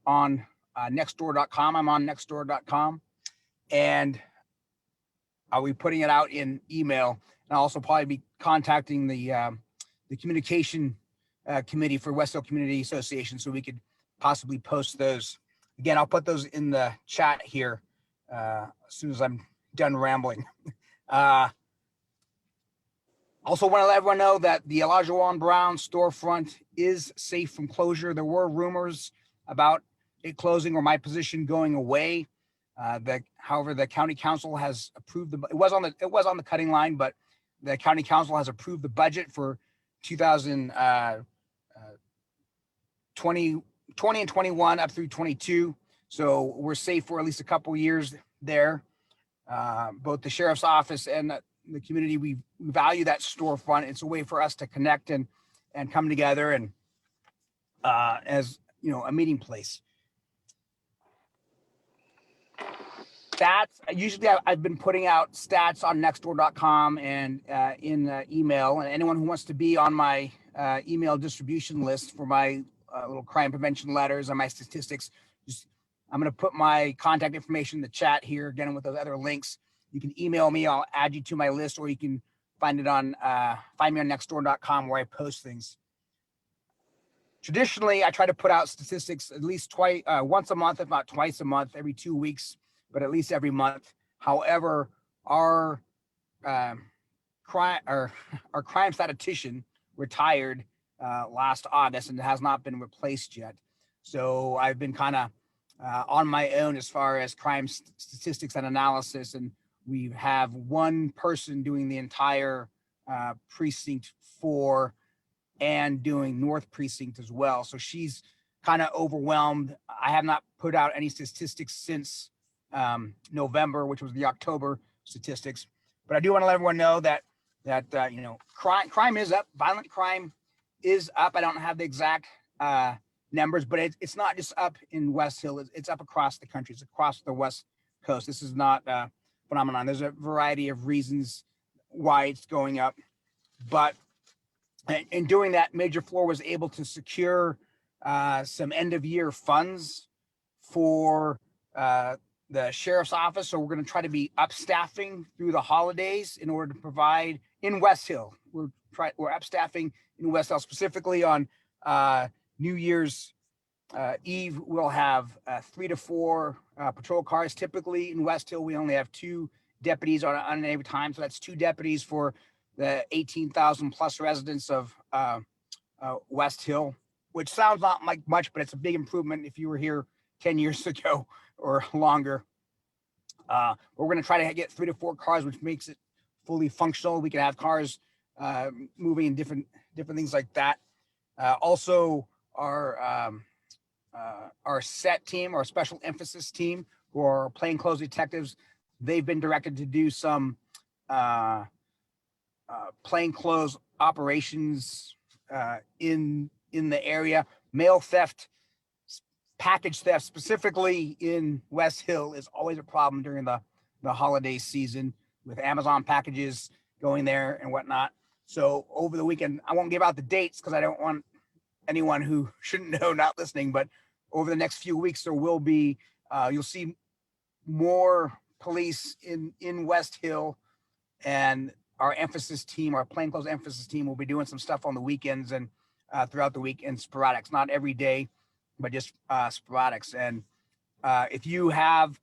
on nextdoor.com. I'm on nextdoor.com, and I'll be putting it out in email. And I'll also probably be contacting the communication committee for West Hill Community Association so we could possibly post those. Again, I'll put those in the chat here as soon as I'm done rambling. Also want to let everyone know that the Elijah Wan Brown storefront is safe from closure. There were rumors about it closing or my position going away. However, the county council has approved it was on the cutting line, but the county council has approved the budget for 2020 and 21 up through 22. So we're safe for at least a couple years there. Both the sheriff's office and the community, we value that storefront. It's a way for us to connect and come together and as you know, a meeting place. Stats, usually I've been putting out stats on nextdoor.com and in email, and anyone who wants to be on my email distribution list for my little crime prevention letters and my statistics, I'm going to put my contact information in the chat here again with those other links. You can email me, I'll add you to my list, or you can find me on nextdoor.com where I post things. Traditionally, I try to put out statistics at least once a month, if not twice a month, every 2 weeks, but at least every month. However, our crime statistician retired last August and has not been replaced yet. So I've been kind of on my own as far as crime statistics and analysis, and we have one person doing the entire precinct 4 and doing North Precinct as well. So she's kind of overwhelmed. I have not put out any statistics since November, which was the October statistics. But I do want to let everyone know that you know, crime is up. Violent crime is up. I don't have the exact numbers, but it's not just up in West Hill. It's up across the country. It's across the West Coast. This is not a phenomenon. There's a variety of reasons why it's going up, but in doing that, Major Floor was able to secure some end of year funds for the sheriff's office. So we're going to try to be upstaffing through the holidays in order to provide in West Hill. We're upstaffing in West Hill, specifically on New Year's Eve will have 3 to 4 patrol cars. Typically in West Hill, we only have 2 deputies on every time. So that's 2 deputies for the 18,000 plus residents of West Hill, which sounds not like much, but it's a big improvement if you were here 10 years ago or longer. We're going to try to get 3 to 4 cars, which makes it fully functional. We can have cars moving in different things like that. Also, our SET team, our special emphasis team, who are plainclothes detectives, they've been directed to do some plainclothes operations in the area. Mail theft, package theft, specifically in West Hill, is always a problem during the holiday season with Amazon packages going there and whatnot. So over the weekend, I won't give out the dates because I don't want anyone who shouldn't know not listening, but over the next few weeks, there will be, you'll see more police in West Hill, and our emphasis team, our plainclothes emphasis team, will be doing some stuff on the weekends and throughout the week in sporadics, not every day, but just sporadics. And if you have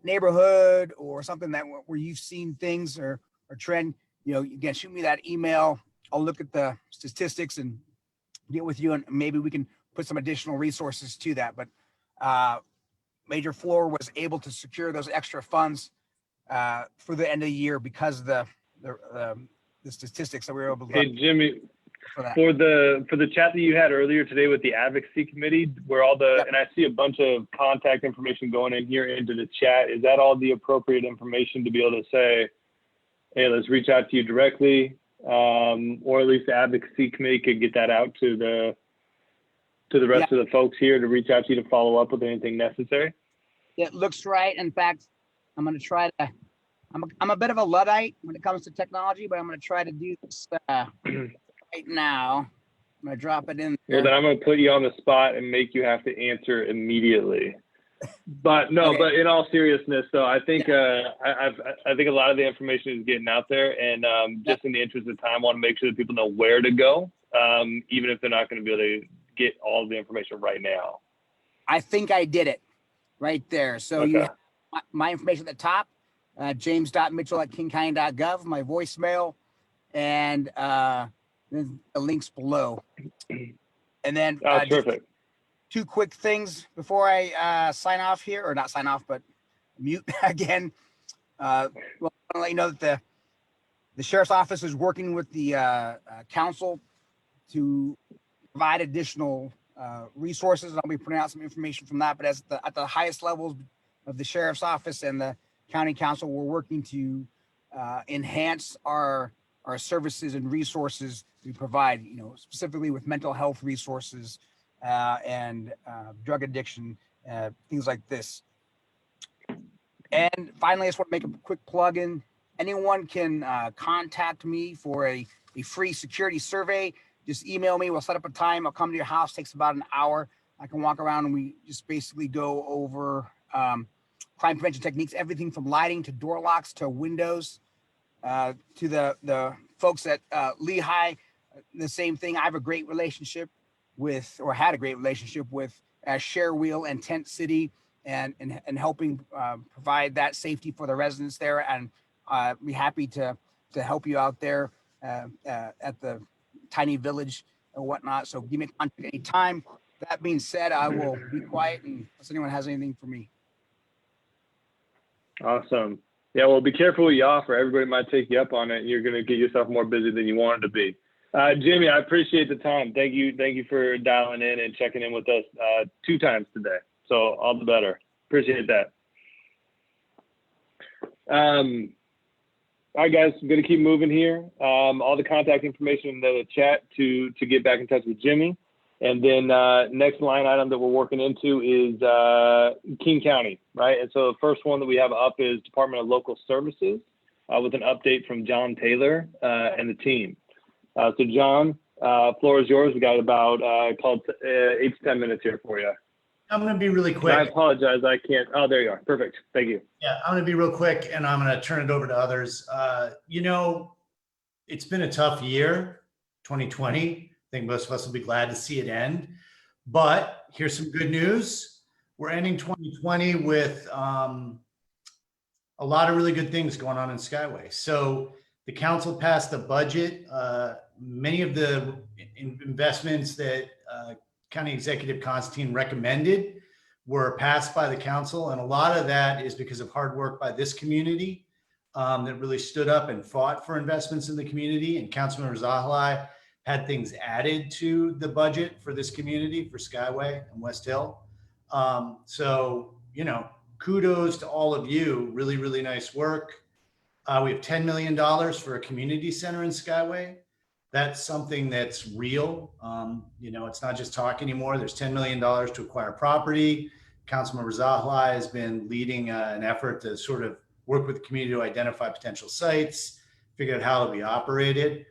neighborhood or something that where you've seen things or trend, you know, again, shoot me that email. I'll look at the statistics and get with you, and maybe we can put some additional resources to that. But Major Floor was able to secure those extra funds for the end of the year because of the statistics that we were able to. Hey, Jimmy, for the chat that you had earlier today with the advocacy committee, where all the, and I see a bunch of contact information going in here into the chat. Is that all the appropriate information to be able to say, hey, let's reach out to you directly, or at least the advocacy committee could get that out to the rest of the folks here to reach out to you to follow up with anything necessary? It looks right. In fact, I'm going to try to, I'm a bit of a Luddite when it comes to technology, but I'm going to try to do this right now. I'm going to drop it in there. Well, then I'm going to put you on the spot and make you have to answer immediately. But no, okay. But in all seriousness, though, I think I think a lot of the information is getting out there, and just in the interest of time, I want to make sure that people know where to go, even if they're not going to be able to get all the information right now. I think I did it right there. So okay. You have my information at the top, james.mitchell@kingcounty.gov, my voicemail, and the links below. And then terrific. 2 quick things before I sign off here, or not sign off, but mute again. Well, I'll let you know that the Sheriff's Office is working with the council to provide additional resources. I'll be putting out some information from that, but at the highest levels of the Sheriff's Office and the County Council, we're working to enhance our services and resources we provide, you know, specifically with mental health resources, and drug addiction, things like this. And finally, I just want to make a quick plug-in. Anyone can contact me for a free security survey. Just email me. We'll set up a time. I'll come to your house. Takes about an hour. I can walk around and we just basically go over crime prevention techniques, everything from lighting to door locks to windows, to the folks at Lehigh. The same thing. I have a great relationship with, or had a great relationship with, Share Wheel and Tent City, and helping provide that safety for the residents there. And be happy to help you out there at the tiny village and whatnot. So give me a contact anytime. That being said, I will be quiet unless anyone has anything for me. Awesome. Yeah, well, be careful what you offer. Everybody might take you up on it. You're going to get yourself more busy than you wanted to be. Jimmy, I appreciate the time. Thank you for dialing in and checking in with us 2 times today. So all the better. Appreciate that. All right, guys, I'm going to keep moving here. All the contact information in the chat to get back in touch with Jimmy. And then next line item that we're working into is King County, right? And so the first one that we have up is Department of Local Services with an update from John Taylor and the team. So John, floor is yours. We got about 8 to 10 minutes here for you. I'm going to be really quick. I apologize. I can't. Oh, there you are. Perfect. Thank you. Yeah, I'm going to be real quick, and I'm going to turn it over to others. You know, it's been a tough year, 2020. I think most of us will be glad to see it end. But here's some good news. We're ending 2020 with a lot of really good things going on in Skyway. So the council passed the budget. Many of the investments that County Executive Constantine recommended were passed by the council. And a lot of that is because of hard work by this community that really stood up and fought for investments in the community. And Councilmember Zahalai had things added to the budget for this community, for Skyway and West Hill. So, you know, kudos to all of you. Really, really nice work. We have $10 million for a community center in Skyway. That's something that's real. You know, it's not just talk anymore. There's $10 million to acquire property. Councilmember Zahalai has been leading an effort to sort of work with the community to identify potential sites, figure out how to be operated.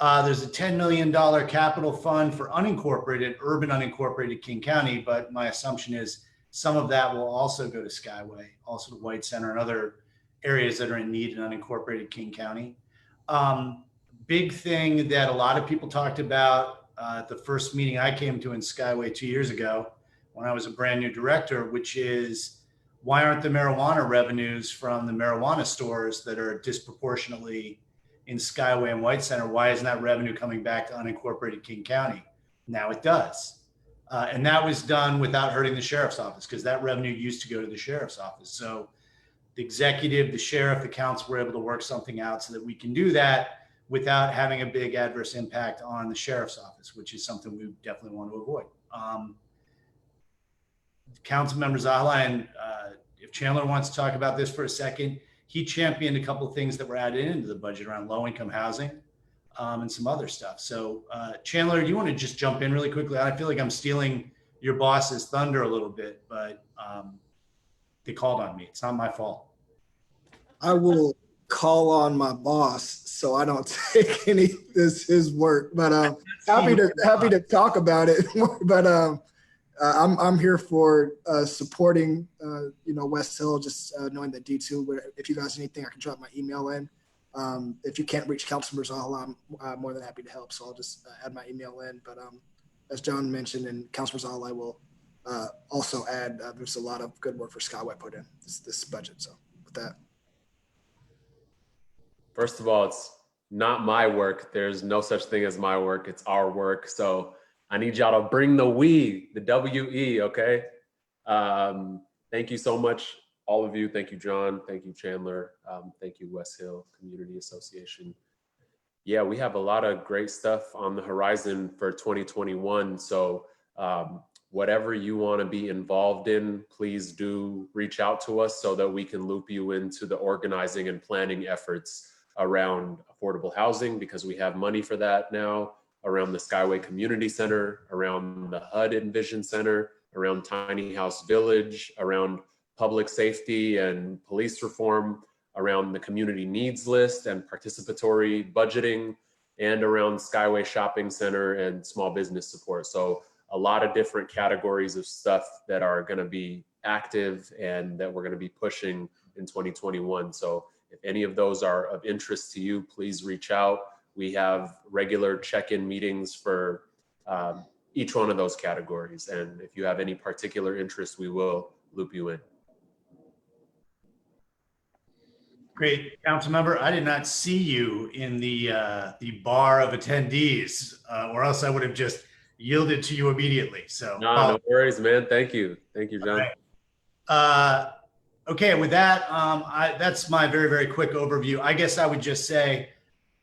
There's a $10 million capital fund for unincorporated, urban unincorporated King County, but my assumption is some of that will also go to Skyway, also to White Center and other areas that are in need in unincorporated King County. Big thing that a lot of people talked about at the first meeting I came to in Skyway 2 years ago when I was a brand new director, which is why aren't the marijuana revenues from the marijuana stores that are disproportionately in Skyway and White Center, why isn't that revenue coming back to unincorporated King County? Now it does. And that was done without hurting the sheriff's office because that revenue used to go to the sheriff's office. So the executive, the sheriff, the council were able to work something out so that we can do that without having a big adverse impact on the sheriff's office, which is something we definitely want to avoid. Councilmember Zahalai, and if Chandler wants to talk about this for a second, he championed a couple of things that were added into the budget around low-income housing and some other stuff. So Chandler, do you want to just jump in really quickly? I feel like I'm stealing your boss's thunder a little bit, but they called on me. It's not my fault. I will call on my boss so I don't take any of his work, but happy to talk about it. But I'm here for supporting you know, West Hill, just knowing that D2, if you guys need anything, I can drop my email in. If you can't reach Councilmember Zahalai, I'm more than happy to help, so I'll just add my email in. But as John mentioned, and Councilmember Zahalai will also add, there's a lot of good work for Skyway put in this budget. So with that. First of all, it's not my work. There's no such thing as my work. It's our work. So I need y'all to bring the we, the W-E, okay? Thank you so much, all of you. Thank you, John. Thank you, Chandler. Thank you, West Hill Community Association. Yeah, we have a lot of great stuff on the horizon for 2021. So whatever you want to be involved in, please do reach out to us so that we can loop you into the organizing and planning efforts around affordable housing, because we have money for that now, around the Skyway Community Center, around the HUD Envision Center, around Tiny House Village, around public safety and police reform, around the community needs list and participatory budgeting, and around Skyway Shopping Center and small business support. So a lot of different categories of stuff that are going to be active and that we're going to be pushing in 2021. So if any of those are of interest to you, please reach out. We have regular check-in meetings for each one of those categories. And if you have any particular interest, we will loop you in. Great, council member. I did not see you in the bar of attendees, or else I would have just yielded to you immediately. So no worries, man. Thank you. Thank you, John. Right. Okay, with that, that's my very, very quick overview. I guess I would just say,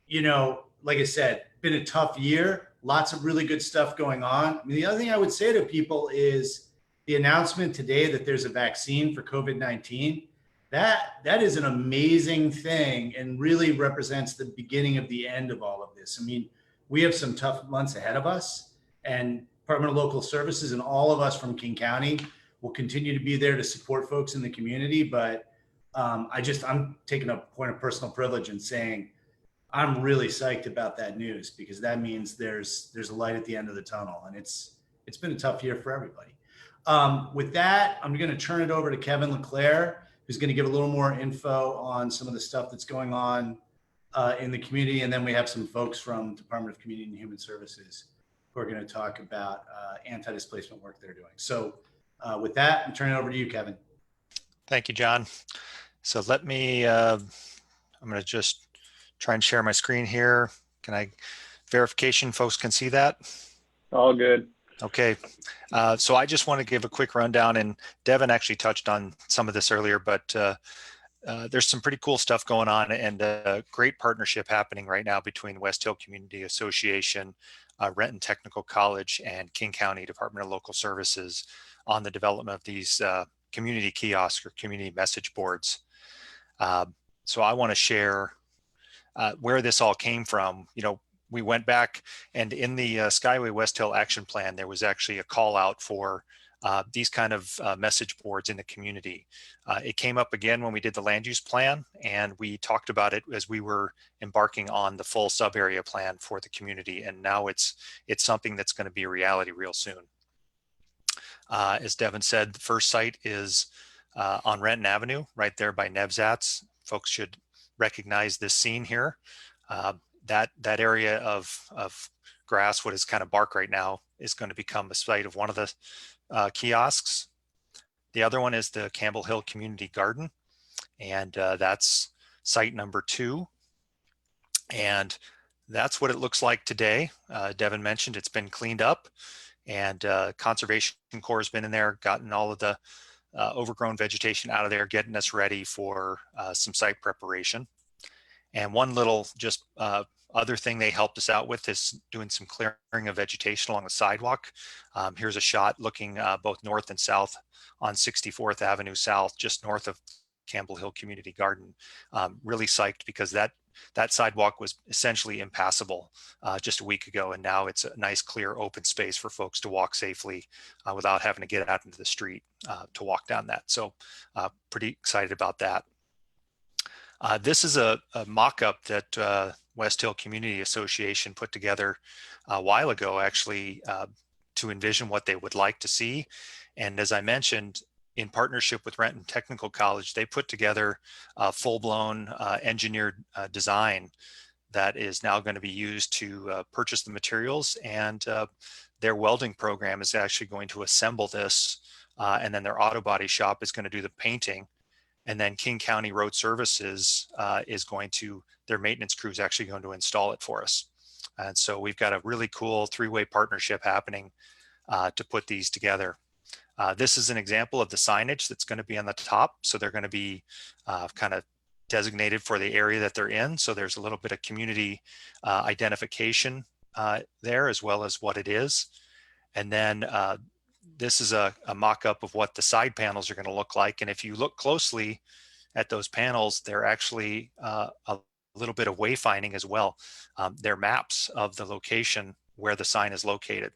you know, like I said, been a tough year, lots of really good stuff going on. I mean, the other thing I would say to people is the announcement today that there's a vaccine for COVID-19. That is an amazing thing and really represents the beginning of the end of all of this. I mean, we have some tough months ahead of us, and Department of Local Services and all of us from King County will continue to be there to support folks in the community. But I'm taking a point of personal privilege and saying, I'm really psyched about that news, because that means there's a light at the end of the tunnel, and it's been a tough year for everybody. With that, I'm going to turn it over to Kevin LeClaire, who's going to give a little more info on some of the stuff that's going on in the community. And then we have some folks from Department of Community and Human Services who are going to talk about anti-displacement work they're doing. So with that, I'm turning it over to you, Kevin. Thank you, John. So let me, I'm going to just try and share my screen here. Can I, verification, folks can see that? All good. Okay. So I just want to give a quick rundown, and Devin actually touched on some of this earlier, but there's some pretty cool stuff going on, and a great partnership happening right now between West Hill Community Association, Renton Technical College, and King County Department of Local Services on the development of these community kiosks or community message boards. So I want to share where this all came from. You know, we went back, and in the Skyway West Hill Action Plan, there was actually a call out for these kind of message boards in the community. It came up again when we did the land use plan, and we talked about it as we were embarking on the full sub area plan for the community. And now it's something that's going to be a reality real soon. As Devin said, the first site is on Renton Avenue, right there by Nevzats. Folks should recognize this scene here. That area of grass, what is kind of bark right now, is going to become the site of one of the kiosks. The other one is the Campbell Hill Community Garden, and that's site number 2. And that's what it looks like today. Devin mentioned it's been cleaned up, and Conservation Corps has been in there, gotten all of the overgrown vegetation out of there, getting us ready for some site preparation. And one little just other thing they helped us out with is doing some clearing of vegetation along the sidewalk. Here's a shot looking both north and south on 64th Avenue South, just north of Campbell Hill Community Garden. Really psyched because that sidewalk was essentially impassable just a week ago, and now it's a nice clear open space for folks to walk safely without having to get out into the street to walk down that. So pretty excited about that. This is a mock-up that West Hill Community Association put together a while ago, actually, to envision what they would like to see. And as I mentioned, in partnership with Renton Technical College, they put together a full-blown engineered design that is now going to be used to purchase the materials, and their welding program is actually going to assemble this, and then their auto body shop is going to do the painting. And then King County Road Services is going to, their maintenance crew is actually going to install it for us. And so we've got a really cool 3-way partnership happening to put these together. This is an example of the signage that's going to be on the top. So they're going to be kind of designated for the area that they're in. So there's a little bit of community identification there, as well as what it is. And then this is a mock-up of what the side panels are going to look like. And if you look closely at those panels, they're actually a little bit of wayfinding as well. They're maps of the location where the sign is located.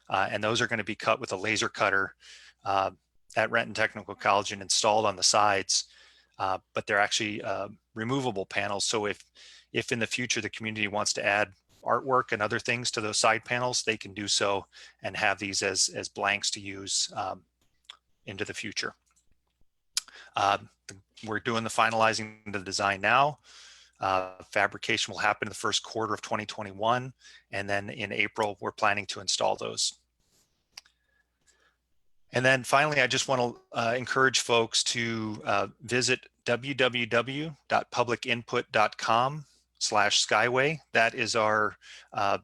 And those are going to be cut with a laser cutter at Renton Technical College and installed on the sides. But they're actually removable panels. So if in the future the community wants to add artwork and other things to those side panels, they can do so and have these as blanks to use into the future. We're doing the finalizing the design now. Fabrication will happen in the first quarter of 2021, and then in April we're planning to install those. And then finally, I just want to encourage folks to visit www.publicinput.com/Skyway. That is our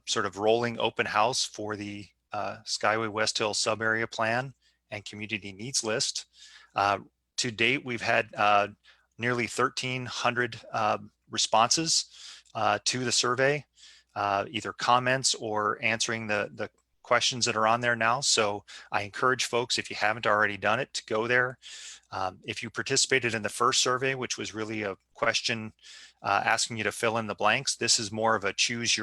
sort of rolling open house for the Skyway West Hill sub-area plan and community needs list. To date, we've had nearly 1,300 responses to the survey, either comments or answering the questions that are on there now. So I encourage folks, if you haven't already done it, to go there. If you participated in the first survey, which was really a question asking you to fill in the blanks, this is more of a choose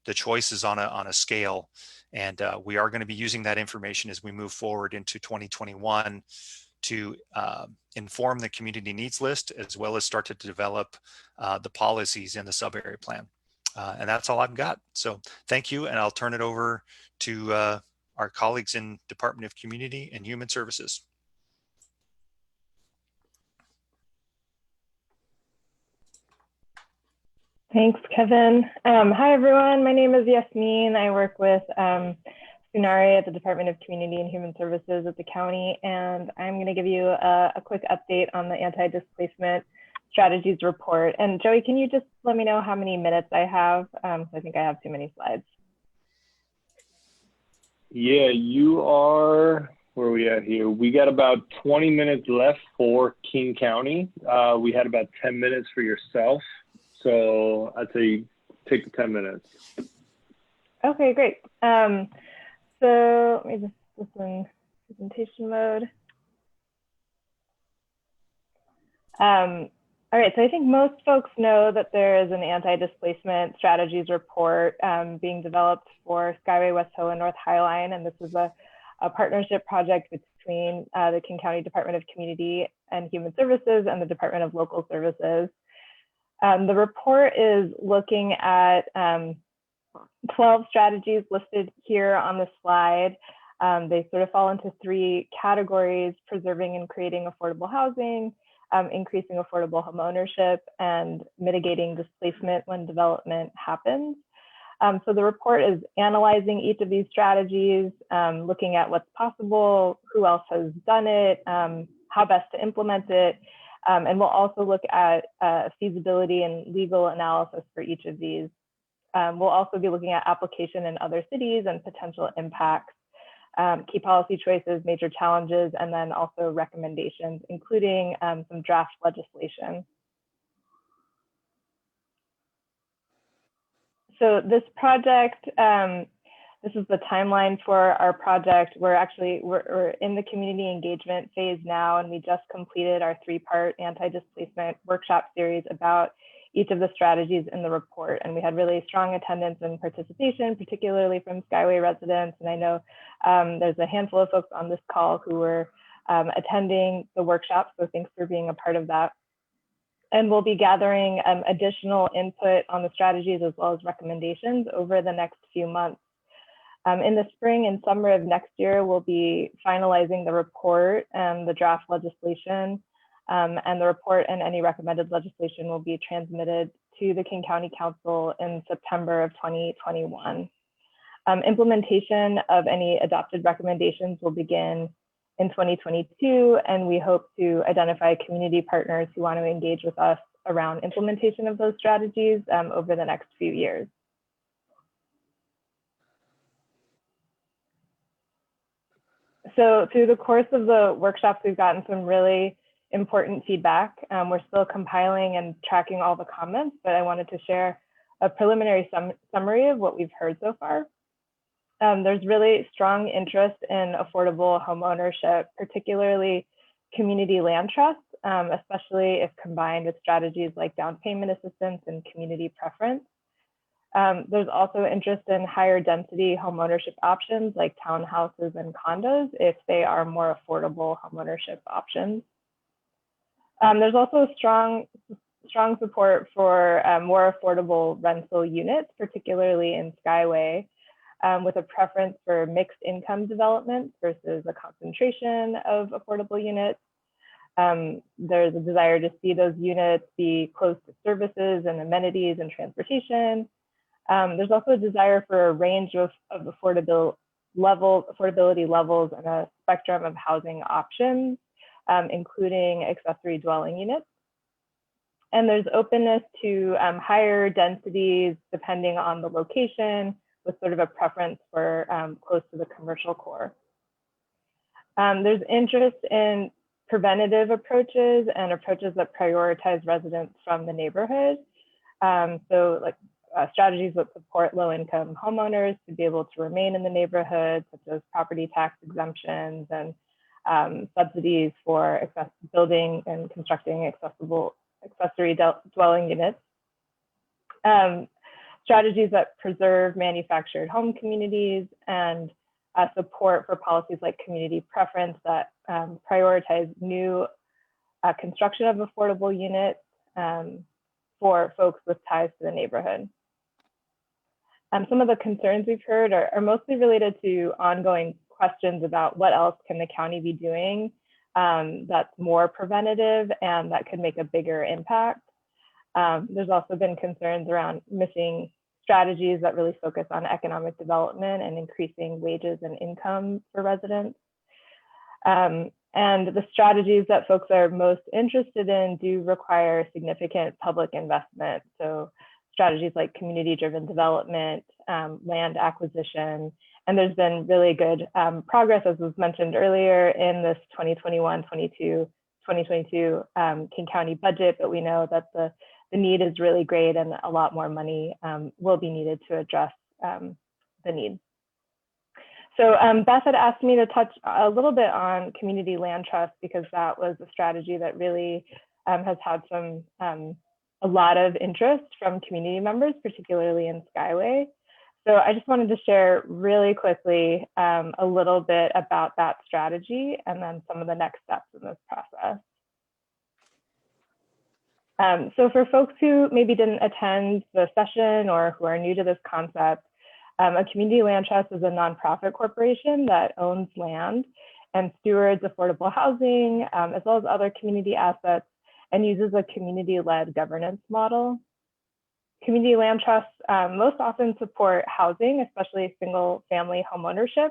the choices on a scale. And we are going to be using that information as we move forward into 2021 to inform the community needs list, as well as start to develop the policies in the sub-area plan. And that's all I've got. So thank you, and I'll turn it over to our colleagues in Department of Community and Human Services. Thanks, Kevin. Hi, everyone. My name is Yasmin. I work with Funari at the Department of Community and Human Services at the county, and I'm going to give you a quick update on the anti-displacement strategies report. And Joey, can you just let me know how many minutes I have? I think I have too many slides. Yeah, you are, where are we at here? We got about 20 minutes left for King County. We had about 10 minutes for yourself. So I'd say take the 10 minutes. Okay, great. So let me just listen, presentation mode. All right, so I think most folks know that there is an anti-displacement strategies report being developed for Skyway, West Hill, and North Highline, and this is a partnership project between the King County Department of Community and Human Services and the Department of Local Services. The report is looking at 12 strategies listed here on the slide. They sort of fall into 3 categories: preserving and creating affordable housing, increasing affordable home ownership, and mitigating displacement when development happens. So the report is analyzing each of these strategies, looking at what's possible, who else has done it, how best to implement it, and we'll also look at feasibility and legal analysis for each of these. We'll also be looking at application in other cities and potential impacts, key policy choices, major challenges, and then also recommendations, including some draft legislation. So this project, this is the timeline for our project. We're in the community engagement phase now, and we just completed our 3-part anti-displacement workshop series about each of the strategies in the report. And we had really strong attendance and participation, particularly from Skyway residents. And I know there's a handful of folks on this call who were attending the workshop, so thanks for being a part of that. And we'll be gathering additional input on the strategies as well as recommendations over the next few months. In the spring and summer of next year, we'll be finalizing the report and the draft legislation. And the report and any recommended legislation will be transmitted to the King County Council in September of 2021. Implementation of any adopted recommendations will begin in 2022, and we hope to identify community partners who want to engage with us around implementation of those strategies over the next few years. So through the course of the workshops, we've gotten some really important feedback. We're still compiling and tracking all the comments, but I wanted to share a preliminary summary of what we've heard so far. There's really strong interest in affordable home ownership, particularly community land trusts, especially if combined with strategies like down payment assistance and community preference. There's also interest in higher density home ownership options like townhouses and condos if they are more affordable home ownership options. There's also strong support for more affordable rental units, particularly in Skyway, with a preference for mixed income development versus a concentration of affordable units. There's a desire to see those units be close to services and amenities and transportation. There's also a desire for a range of affordability levels and a spectrum of housing options, including accessory dwelling units. And there's openness to higher densities depending on the location, with sort of a preference for close to the commercial core. There's interest in preventative approaches and approaches that prioritize residents from the neighborhood. So like strategies that support low-income homeowners to be able to remain in the neighborhood, such as property tax exemptions and subsidies for building and constructing accessible accessory dwelling units. Strategies that preserve manufactured home communities, and support for policies like community preference that prioritize new construction of affordable units for folks with ties to the neighborhood. Some of the concerns we've heard are mostly related to ongoing questions about what else can the county be doing that's more preventative and that could make a bigger impact. There's also been concerns around missing strategies that really focus on economic development and increasing wages and income for residents. And the strategies that folks are most interested in do require significant public investment. So strategies like community-driven development, land acquisition, and there's been really good progress, as was mentioned earlier, in this 2022 King County budget, but we know that the need is really great and a lot more money will be needed to address the need. So Beth had asked me to touch a little bit on community land trust because that was a strategy that really has had a lot of interest from community members, particularly in Skyway. So I just wanted to share really quickly a little bit about that strategy and then some of the next steps in this process. So for folks who maybe didn't attend the session or who are new to this concept, a community land trust is a nonprofit corporation that owns land and stewards affordable housing, as well as other community assets, and uses a community-led governance model. Community land trusts most often support housing, especially single-family homeownership,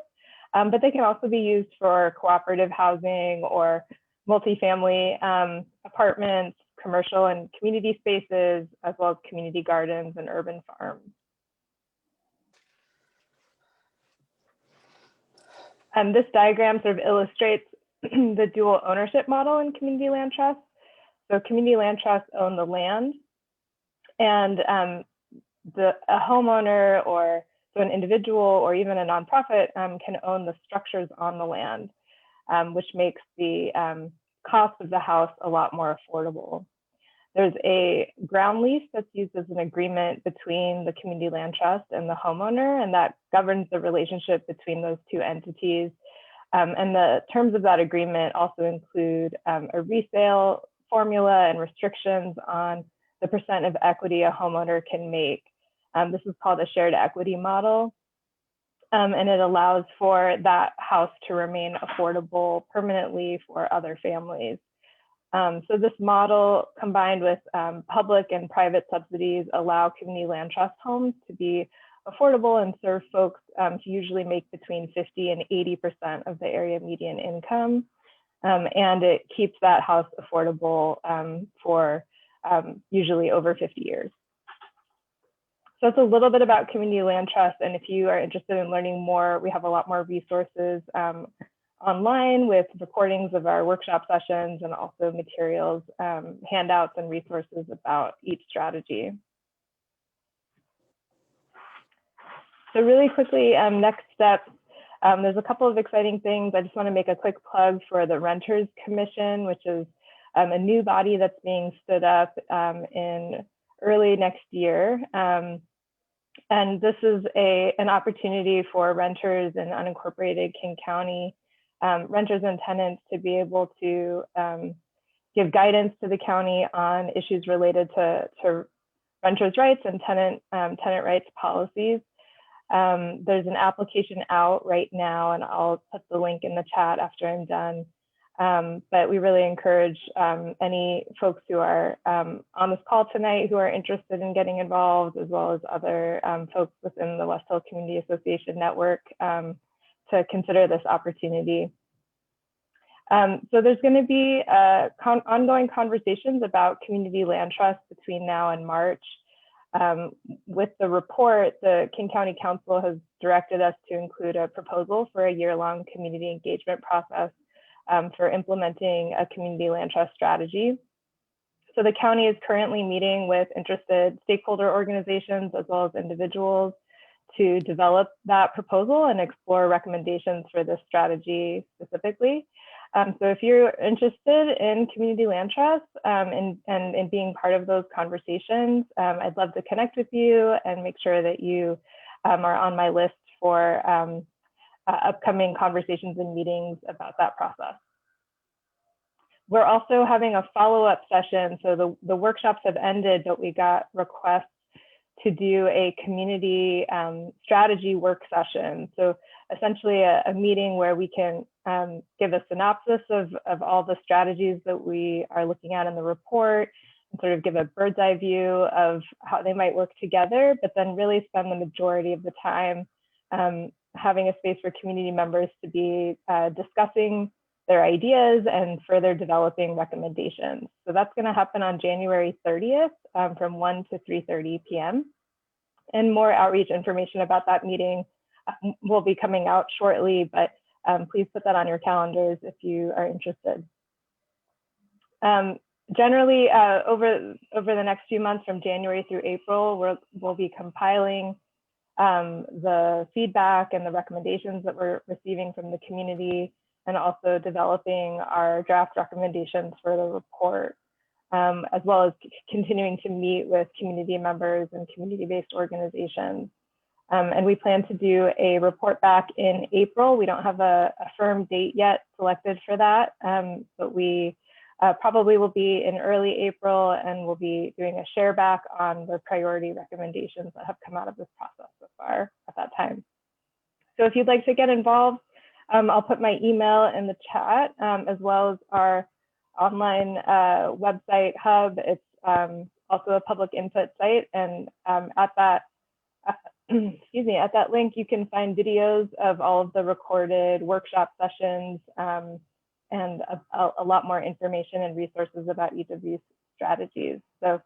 but they can also be used for cooperative housing or multifamily apartments, commercial and community spaces, as well as community gardens and urban farms. This diagram sort of illustrates the dual ownership model in community land trusts. So community land trusts own the land, and a homeowner or so an individual or even a nonprofit can own the structures on the land, which makes the cost of the house a lot more affordable. There's a ground lease that's used as an agreement between the community land trust and the homeowner, and that governs the relationship between those two entities. And the terms of that agreement also include a resale formula and restrictions on the percent of equity a homeowner can make. This is called a shared equity model, and it allows for that house to remain affordable permanently for other families. So this model, combined with public and private subsidies, allow community land trust homes to be affordable and serve folks to usually make between 50 and 80% of the area median income. And it keeps that house affordable for usually over 50 years. So it's a little bit about community land trust. And if you are interested in learning more, we have a lot more resources online with recordings of our workshop sessions and also materials, handouts and resources about each strategy. So really quickly, next steps, there's a couple of exciting things. I just want to make a quick plug for the Renters Commission, which is a new body that's being stood up in early next year. And this is an opportunity for renters in unincorporated King County, renters and tenants to be able to give guidance to the county on issues related to renters' rights and tenant rights policies. There's an application out right now, and I'll put the link in the chat after I'm done. But we really encourage any folks who are on this call tonight who are interested in getting involved, as well as other folks within the West Hill Community Association network, to consider this opportunity. So there's going to be ongoing conversations about community land trust between now and March. With the report, the King County Council has directed us to include a proposal for a year-long community engagement process for implementing a community land trust strategy. So the county is currently meeting with interested stakeholder organizations as well as individuals to develop that proposal and explore recommendations for this strategy specifically. So if you're interested in community land trust and being part of those conversations, I'd love to connect with you and make sure that you are on my list for upcoming conversations and meetings about that process. We're also having a follow-up session. So the workshops have ended, but we got requests to do a community strategy work session. So essentially a meeting where we can give a synopsis of all the strategies that we are looking at in the report, sort of give a bird's eye view of how they might work together, but then really spend the majority of the time having a space for community members to be discussing their ideas and further developing recommendations. So that's going to happen on January 30th from 1 to 3:30 p.m. And more outreach information about that meeting will be coming out shortly, but please put that on your calendars if you are interested. Generally, over the next few months from January through April, we'll be compiling the feedback and the recommendations that we're receiving from the community, and also developing our draft recommendations for the report, as well as continuing to meet with community members and community-based organizations. And we plan to do a report back in April. We don't have a firm date yet selected for that, but we probably will be in early April, and we'll be doing a share back on the priority recommendations that have come out of this process so far at that time. So if you'd like to get involved, I'll put my email in the chat, as well as our online website hub. It's also a public input site, and at that excuse me, at that link, you can find videos of all of the recorded workshop sessions and a lot more information and resources about each of these strategies. So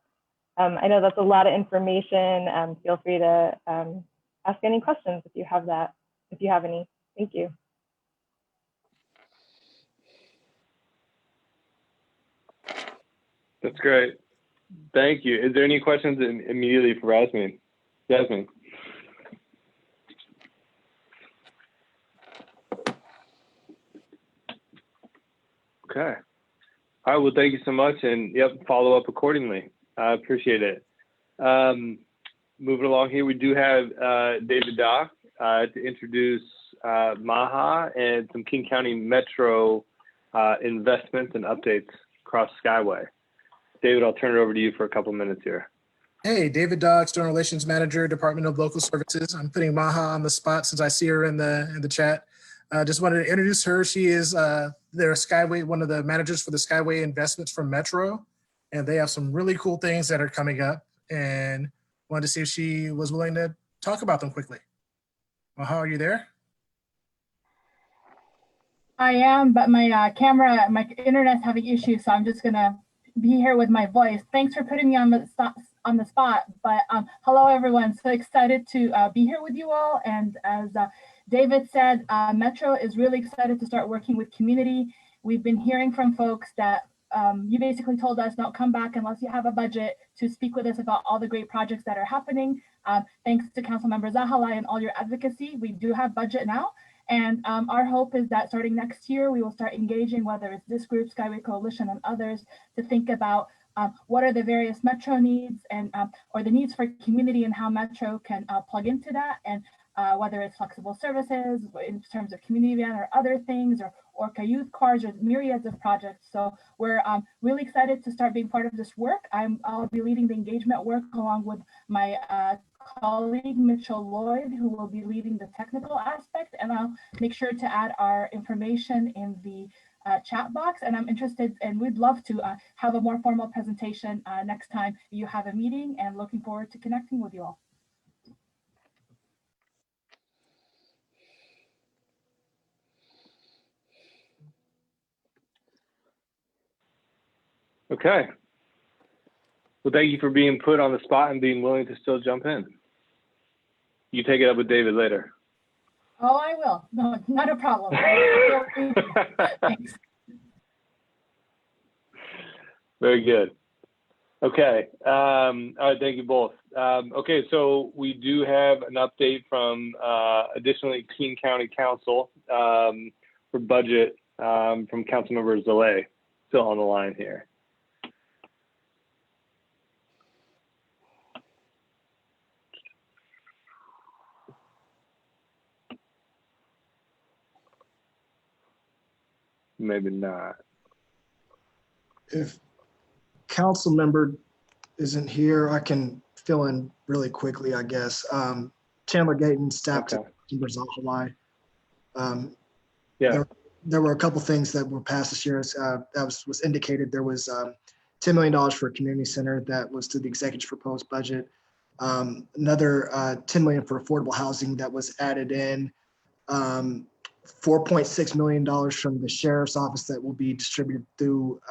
I know that's a lot of information. Feel free to ask any questions if you have any. Thank you. That's great. Thank you. Is there any questions immediately for Jasmine? Jasmine. Okay. All right. Well, thank you so much. And yep, follow up accordingly. I appreciate it. Moving along here, we do have David Dock to introduce MAHA and some King County Metro investments and updates across Skyway. David, I'll turn it over to you for a couple minutes here. Hey, David Dock, External Relations Manager, Department of Local Services. I'm putting Maha on the spot since I see her in the chat. Just wanted to introduce her. She is their Skyway, one of the managers for the Skyway investments from Metro, and they have some really cool things that are coming up, and wanted to see if she was willing to talk about them quickly. Maha, are you there? I am, but my internet's having issues, so I'm just gonna be here with my voice. Thanks for putting me on the spot. But hello, everyone. So excited to be here with you all. And as David said, Metro is really excited to start working with community. We've been hearing from folks that you basically told us don't come back unless you have a budget to speak with us about all the great projects that are happening. Thanks to Councilmember Zahalai and all your advocacy, we do have budget now. And our hope is that starting next year, we will start engaging, whether it's this group, Skyway Coalition, and others, to think about what are the various Metro needs and or the needs for community and how Metro can plug into that, and whether it's flexible services in terms of community van or other things, or Orca youth cars, or myriads of projects. So we're really excited to start being part of this work. I'll be leading the engagement work along with my colleague Mitchell Lloyd, who will be leading the technical aspect, and I'll make sure to add our information in the chat box. And I'm interested, and we'd love to have a more formal presentation next time you have a meeting, and looking forward to connecting with you all. Okay. Well, thank you for being put on the spot and being willing to still jump in. You take it up with David later. Oh, I will. No, not a problem. Thanks. Very good. Okay. All right. Thank you both. Okay. So we do have an update from additionally King County Council for budget from Councilmember Zalay, still on the line here. Maybe not. If council member isn't here, I can fill in really quickly, I guess. Chandler Gayton, staff to Zahalai. Yeah. There were a couple things that were passed this year. That was indicated. There was $10 $10 million for a community center that was to the executive's proposed budget. Another $10 million for affordable housing that was added in. $4.6 million from the sheriff's office that will be distributed through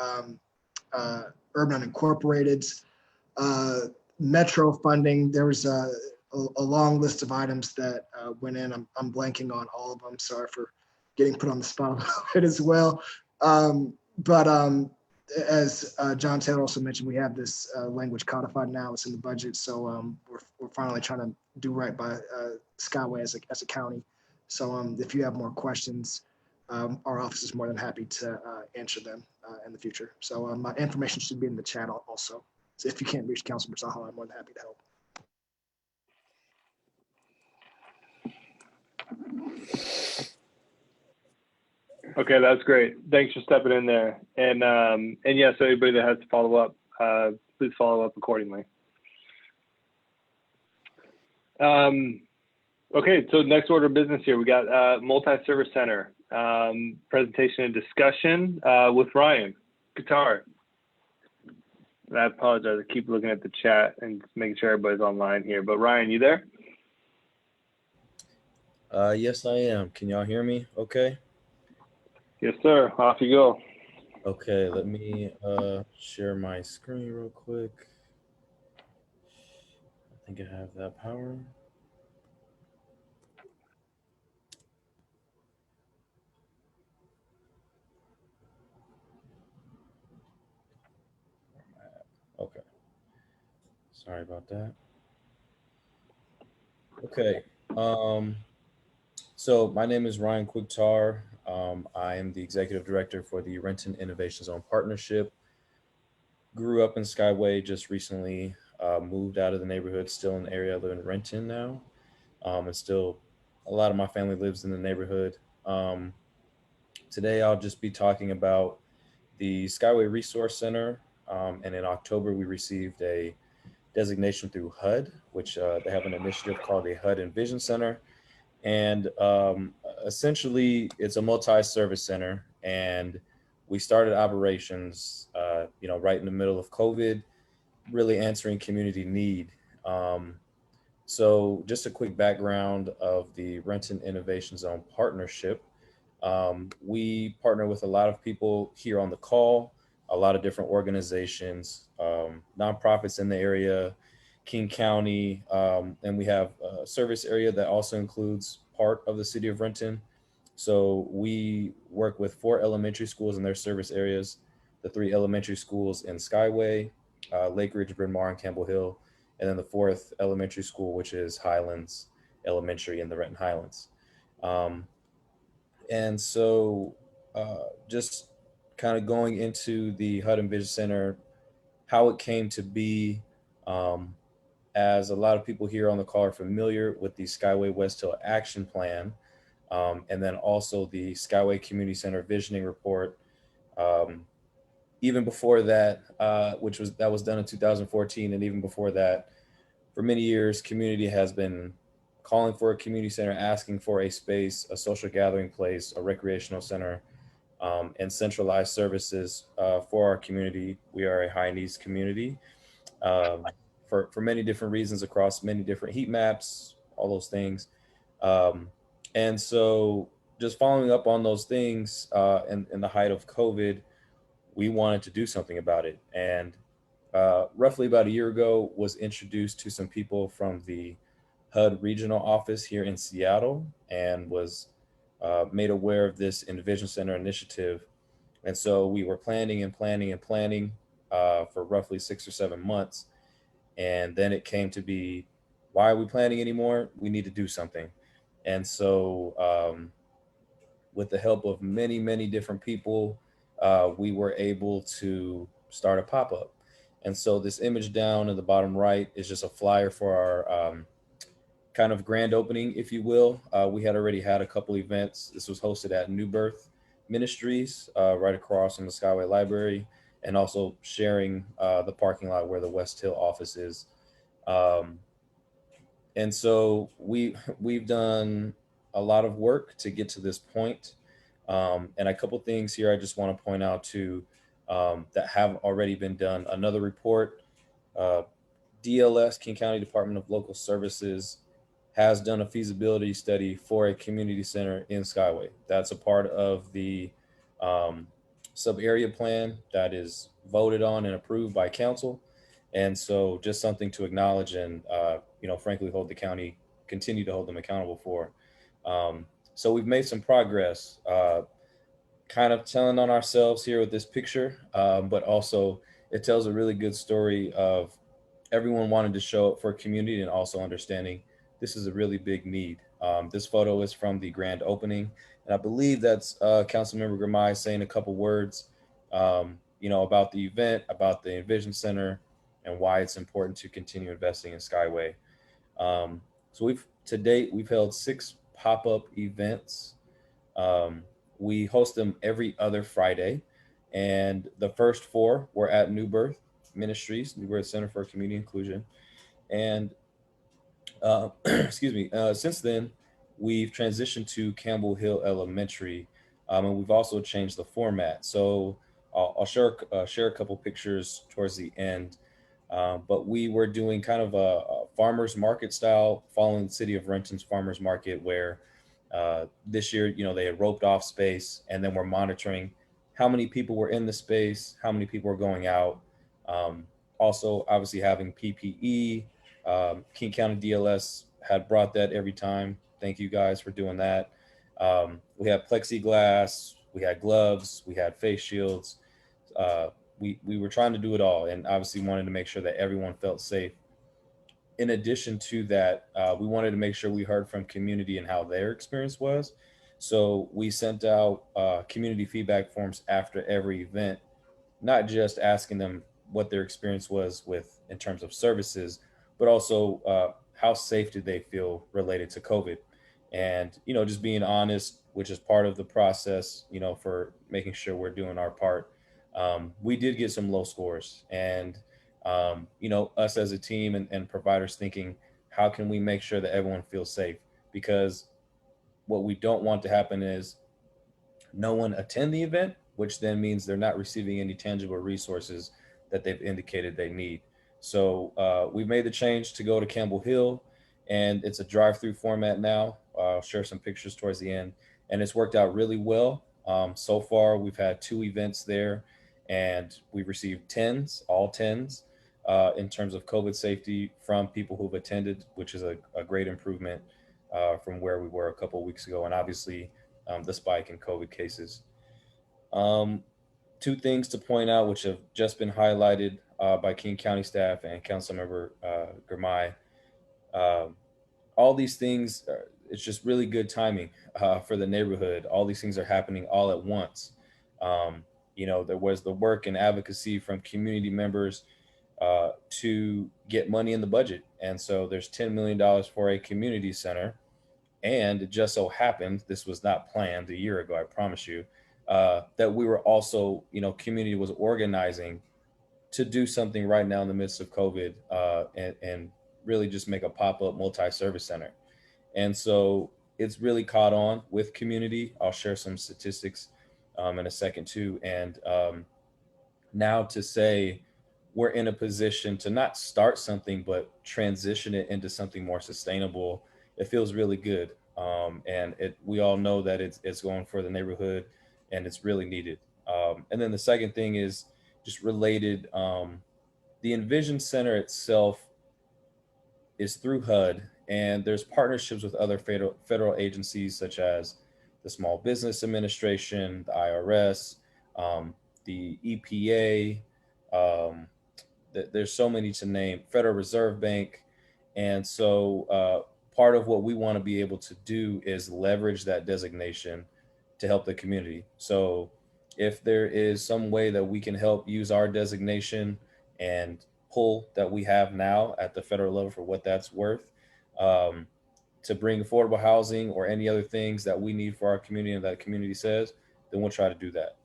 Urban Unincorporated's Metro funding. There was a long list of items that went in. I'm blanking on all of them. Sorry for getting put on the spot a little bit as well. As John Taylor also mentioned, we have this language codified now. It's in the budget. So we're finally trying to do right by Skyway as a county. So if you have more questions, our office is more than happy to answer them in the future. So my information should be in the chat also. So if you can't reach Councilman Zaha, I'm more than happy to help. Okay, that's great. Thanks for stepping in there. And yes, anybody that has to follow up, please follow up accordingly. Okay, so next order of business here, we got multi-service center presentation and discussion with Ryan Guitar. And I apologize, I keep looking at the chat and making sure everybody's online here. But Ryan, you there? Yes, I am. Can y'all hear me okay? Yes, sir. Off you go. Okay, let me share my screen real quick. I think I have that power. Okay. Sorry about that. Okay. So my name is Ryan Quigtar. I am the executive director for the Renton Innovation Zone Partnership. Grew up in Skyway, just recently moved out of the neighborhood, still in the area. I live in Renton now. And still a lot of my family lives in the neighborhood. Today I'll just be talking about the Skyway Resource Center. And in October, we received a designation through HUD, which they have an initiative called the HUD Envision Center. And essentially, it's a multi-service center. And we started operations, right in the middle of COVID, really answering community need. So just a quick background of the Renton Innovation Zone Partnership. We partner with a lot of people here on the call, a lot of different organizations, nonprofits in the area, King County, and we have a service area that also includes part of the city of Renton. So we work with 4 elementary schools in their service areas, the 3 elementary schools in Skyway, Lake Ridge, Bryn Mawr, and Campbell Hill, and then the 4th elementary school, which is Highlands Elementary in the Renton Highlands. And so just kind of going into the HUD Envision Center, how it came to be, as a lot of people here on the call are familiar with the Skyway West Hill Action Plan, and then also the Skyway Community Center Visioning Report. Even before that, that was done in 2014, and even before that, for many years, community has been calling for a community center, asking for a space, a social gathering place, a recreational center, and centralized services for our community. We are a high needs community for many different reasons across many different heat maps, all those things. And so just following up on those things in the height of COVID, we wanted to do something about it. And roughly about a year ago, was introduced to some people from the HUD regional office here in Seattle, and was made aware of this Envision Center initiative. And so we were planning for roughly 6 or 7 months. And then it came to be, why are we planning anymore? We need to do something. And so with the help of many, many different people, we were able to start a pop-up. And so this image down in the bottom right is just a flyer for our kind of grand opening, if you will. We had already had a couple events. This was hosted at New Birth Ministries, right across from the Skyway Library, and also sharing the parking lot where the West Hill office is. And so we've done a lot of work to get to this point. And a couple things here I just want to point out too. that have already been done. Another report, DLS, King County Department of Local Services, has done a feasibility study for a community center in Skyway. That's a part of the sub-area plan that is voted on and approved by council. And so just something to acknowledge and, frankly, continue to hold them accountable for. So we've made some progress, kind of telling on ourselves here with this picture, but also it tells a really good story of everyone wanting to show up for community and also understanding this is a really big need. This photo is from the grand opening, and I believe that's Councilmember Gramai saying a couple words, about the event, about the Envision Center, and why it's important to continue investing in Skyway. So to date, we've held 6 pop-up events. We host them every other Friday, and the first 4 were at New Birth Ministries, New Birth Center for Community Inclusion, and since then, we've transitioned to Campbell Hill Elementary, and we've also changed the format. So I'll share a couple pictures towards the end, but we were doing kind of a farmer's market style, following the city of Renton's farmer's market, where this year, they had roped off space, and then we're monitoring how many people were in the space, how many people were going out. Also, obviously having PPE. King County DLS had brought that every time. Thank you guys for doing that. We had plexiglass, we had gloves, we had face shields. We were trying to do it all, and obviously wanted to make sure that everyone felt safe. In addition to that, we wanted to make sure we heard from community and how their experience was. So we sent out community feedback forms after every event, not just asking them what their experience was in terms of services, but also how safe did they feel related to COVID. And, just being honest, which is part of the process, for making sure we're doing our part. We did get some low scores, and, us as a team and providers thinking, how can we make sure that everyone feels safe? Because what we don't want to happen is no one attend the event, which then means they're not receiving any tangible resources that they've indicated they need. So we've made the change to go to Campbell Hill, and it's a drive-through format now. I'll share some pictures towards the end, and it's worked out really well. So far, we've had 2 events there, and we've received all 10s in terms of COVID safety from people who've attended, which is a great improvement from where we were a couple of weeks ago, and obviously the spike in COVID cases. 2 things to point out, which have just been highlighted by King County staff and Councilmember Gramai. All these things, it's just really good timing for the neighborhood. All these things are happening all at once. There was the work and advocacy from community members to get money in the budget. And so there's $10 million for a community center. And it just so happened, this was not planned a year ago, I promise you, that we were also, community was organizing to do something right now in the midst of COVID and really just make a pop-up multi-service center. And so it's really caught on with community. I'll share some statistics in a second too. And now to say we're in a position to not start something, but transition it into something more sustainable, it feels really good. And we all know that it's going for the neighborhood and it's really needed. And then the second thing is just related. The Envision Center itself is through HUD, and there's partnerships with other federal agencies such as the Small Business Administration, the IRS, the EPA. There's so many to name, Federal Reserve Bank. And so part of what we want to be able to do is leverage that designation to help the community. So if there is some way that we can help use our designation and pull that we have now at the federal level for what that's worth, to bring affordable housing or any other things that we need for our community and that community says, then we'll try to do that.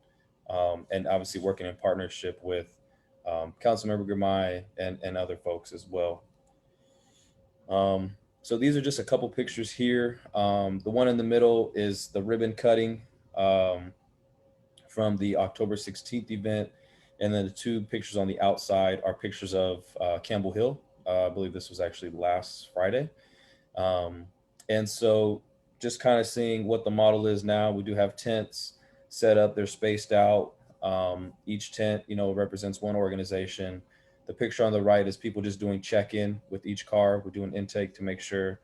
And obviously working in partnership with Councilmember Gramai and other folks as well. So these are just a couple pictures here. The one in the middle is the ribbon cutting from the October 16th event. And then the two pictures on the outside are pictures of Campbell Hill. I believe this was actually last Friday. And so just kind of seeing what the model is now. We do have tents set up, they're spaced out. Each tent, represents one organization. The picture on the right is people just doing check-in with each car. We're doing intake to make sure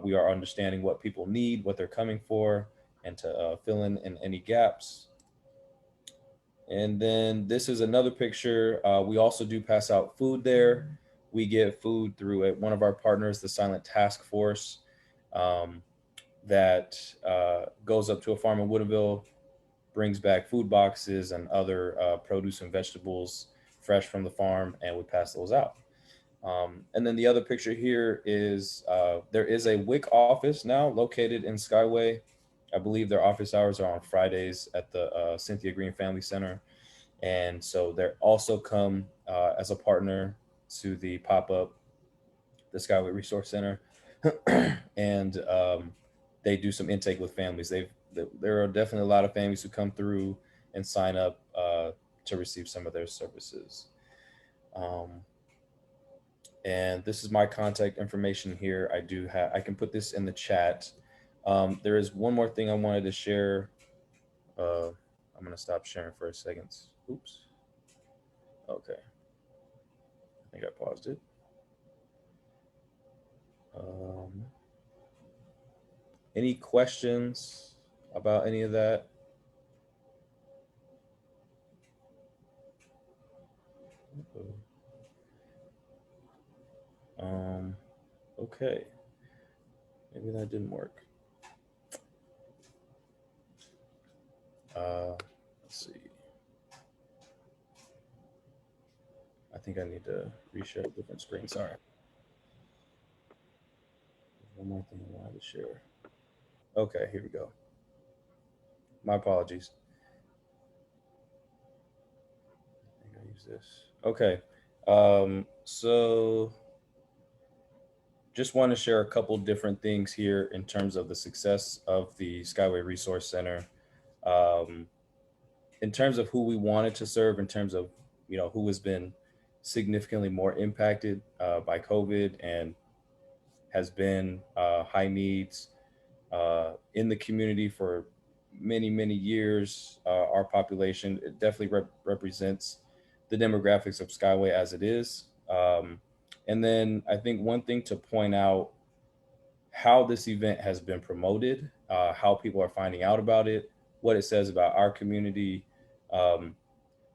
we are understanding what people need, what they're coming for, and to fill in any gaps. And then this is another picture. We also do pass out food there. We get food through one of our partners, the Silent Task Force, that goes up to a farm in Woodinville, brings back food boxes and other produce and vegetables fresh from the farm, and we pass those out. And then the other picture here is there is a WIC office now located in Skyway. I believe their office hours are on Fridays at the Cynthia Green Family Center. And so they're also come as a partner to the pop-up, the Skyway Resource Center. And they do some intake with families. There are definitely a lot of families who come through and sign up to receive some of their services. And this is my contact information here. I can put this in the chat. There is one more thing I wanted to share. I'm gonna stop sharing for a second. Oops. Okay. I think I paused it. Any questions about any of that? Okay. Maybe that didn't work. Let's see. I think I need to reshare a different screen. Sorry. One more thing I wanted to share. Okay, here we go. My apologies. I think I use this. Okay. So just want to share a couple different things here in terms of the success of the Skyway Resource Center. In terms of who we wanted to serve, in terms of, who has been significantly more impacted by COVID and has been high needs in the community for many, many years. Our population, it definitely represents the demographics of Skyway as it is. And then I think one thing to point out, how this event has been promoted, how people are finding out about it, what it says about our community.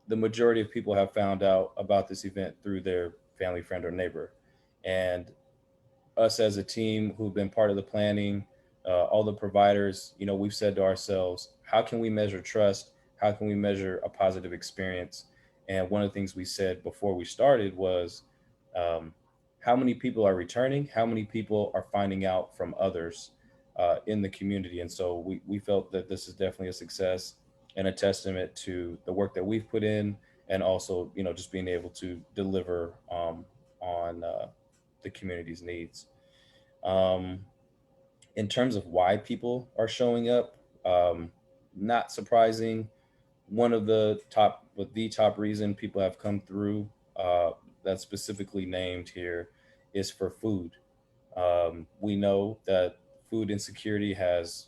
The majority of people have found out about this event through their family, friend, or neighbor. And us as a team who've been part of the planning, all the providers, we've said to ourselves, how can we measure trust? How can we measure a positive experience? And one of the things we said before we started was, how many people are returning? How many people are finding out from others in the community? And so we felt that this is definitely a success and a testament to the work that we've put in, and also, just being able to deliver on the community's needs. In terms of why people are showing up, not surprising. One of the top reason people have come through that's specifically named here is for food. We know that food insecurity has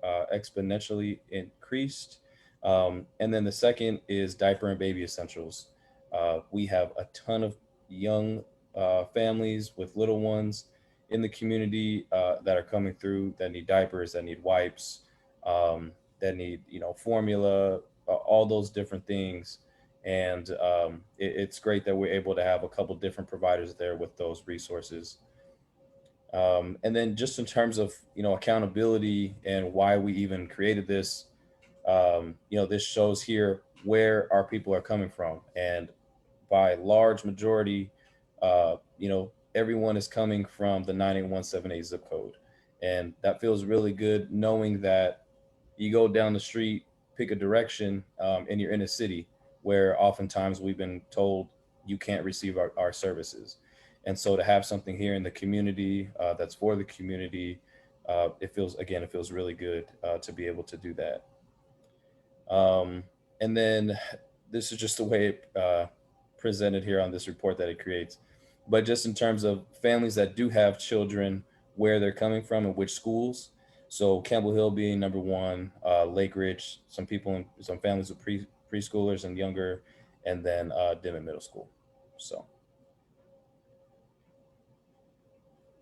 exponentially increased. And then the second is diaper and baby essentials. We have a ton of young families with little ones in the community that are coming through, that need diapers, that need wipes, that need, formula, all those different things. And it's great that we're able to have a couple different providers there with those resources. And then just in terms of, accountability and why we even created this, this shows here where our people are coming from. And by large majority, everyone is coming from the 98178 zip code. And that feels really good, knowing that you go down the street, pick a direction, and you're in a city where oftentimes we've been told you can't receive our services. And so to have something here in the community that's for the community, it feels really good to be able to do that. And then this is just the way it presented here on this report that it creates. But just in terms of families that do have children, where they're coming from and which schools. So Campbell Hill being number one, Lake Ridge, some families with preschoolers and younger, and then Dimmitt Middle School. So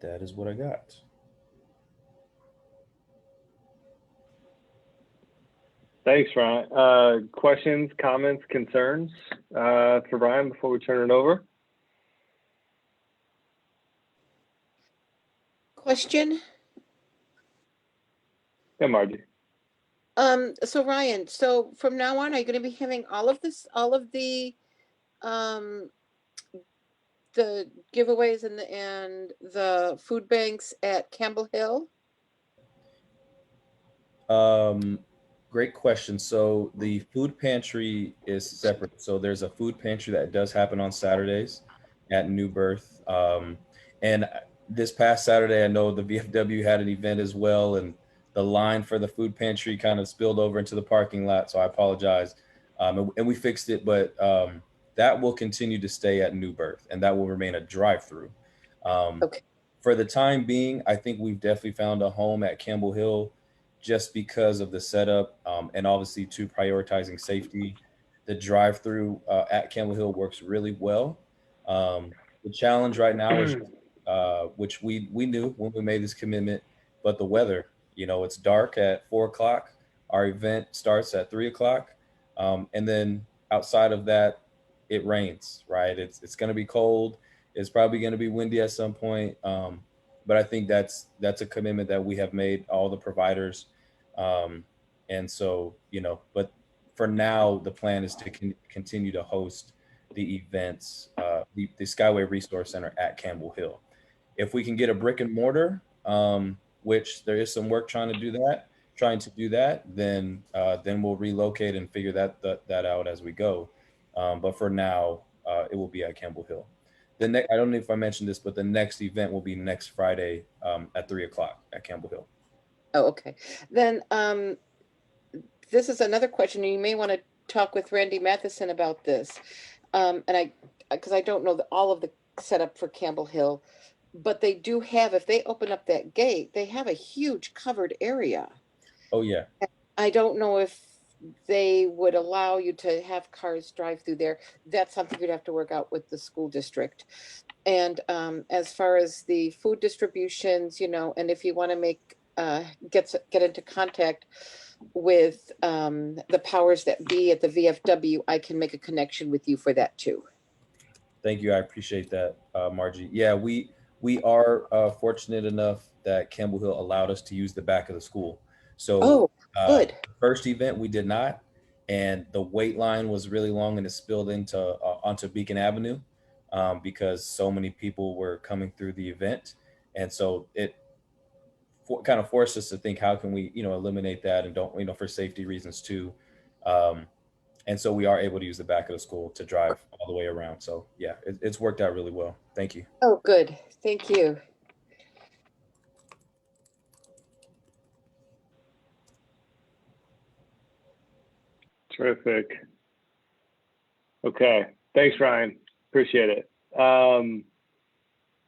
that is what I got. Thanks, Ryan. Questions, comments, concerns for Ryan before we turn it over? Question? Yeah, Margie. So Ryan, so from now on, are you going to be having all of the giveaways and the food banks at Campbell Hill? Great question. So the food pantry is separate. So there's a food pantry that does happen on Saturdays at New Birth. And this past Saturday, I know the VFW had an event as well, and the line for the food pantry kind of spilled over into the parking lot. So I apologize. And we fixed it, but that will continue to stay at New Birth, and that will remain a drive-through. Okay. For the time being, I think we've definitely found a home at Campbell Hill just because of the setup, and obviously to prioritizing safety. The drive-through at Campbell Hill works really well. The challenge right now is, which we knew when we made this commitment, but the weather. You know, it's dark at 4 o'clock. Our event starts at 3 o'clock. And then outside of that, it rains, right? It's going to be cold. It's probably going to be windy at some point. But I think that's a commitment that we have made, all the providers. And so, you know, but for now, the plan is to continue to host the events, the Skyway Resource Center at Campbell Hill. If we can get a brick and mortar, which there is some work trying to do that, then we'll relocate and figure that out as we go. But for now, it will be at Campbell Hill. I don't know if I mentioned this, but the next event will be next Friday at 3 o'clock at Campbell Hill. Oh, okay. Then this is another question. You may want to talk with Randy Matheson about this. Because I don't know all of the setup for Campbell Hill, but they do have, if they open up that gate, they have a huge covered area. Oh, yeah. I don't know if they would allow you to have cars drive through there. That's something you'd have to work out with the school district. And as far as the food distributions, you know, and if you want to make get into contact with the powers that be at the VFW, I can make a connection with you for that too. Thank you. I appreciate that, Margie. Yeah, we are fortunate enough that Campbell Hill allowed us to use the back of the school. So good. First event we did not, and the wait line was really long, and it spilled onto Beacon Avenue because so many people were coming through the event, and so it kind of forced us to think, how can we, you know, eliminate that, and don't, you know, for safety reasons too. And so we are able to use the back of the school to drive all the way around. So yeah, it's worked out really well. Thank you. Oh, good. Thank you. Terrific. Okay. Thanks, Ryan. Appreciate it.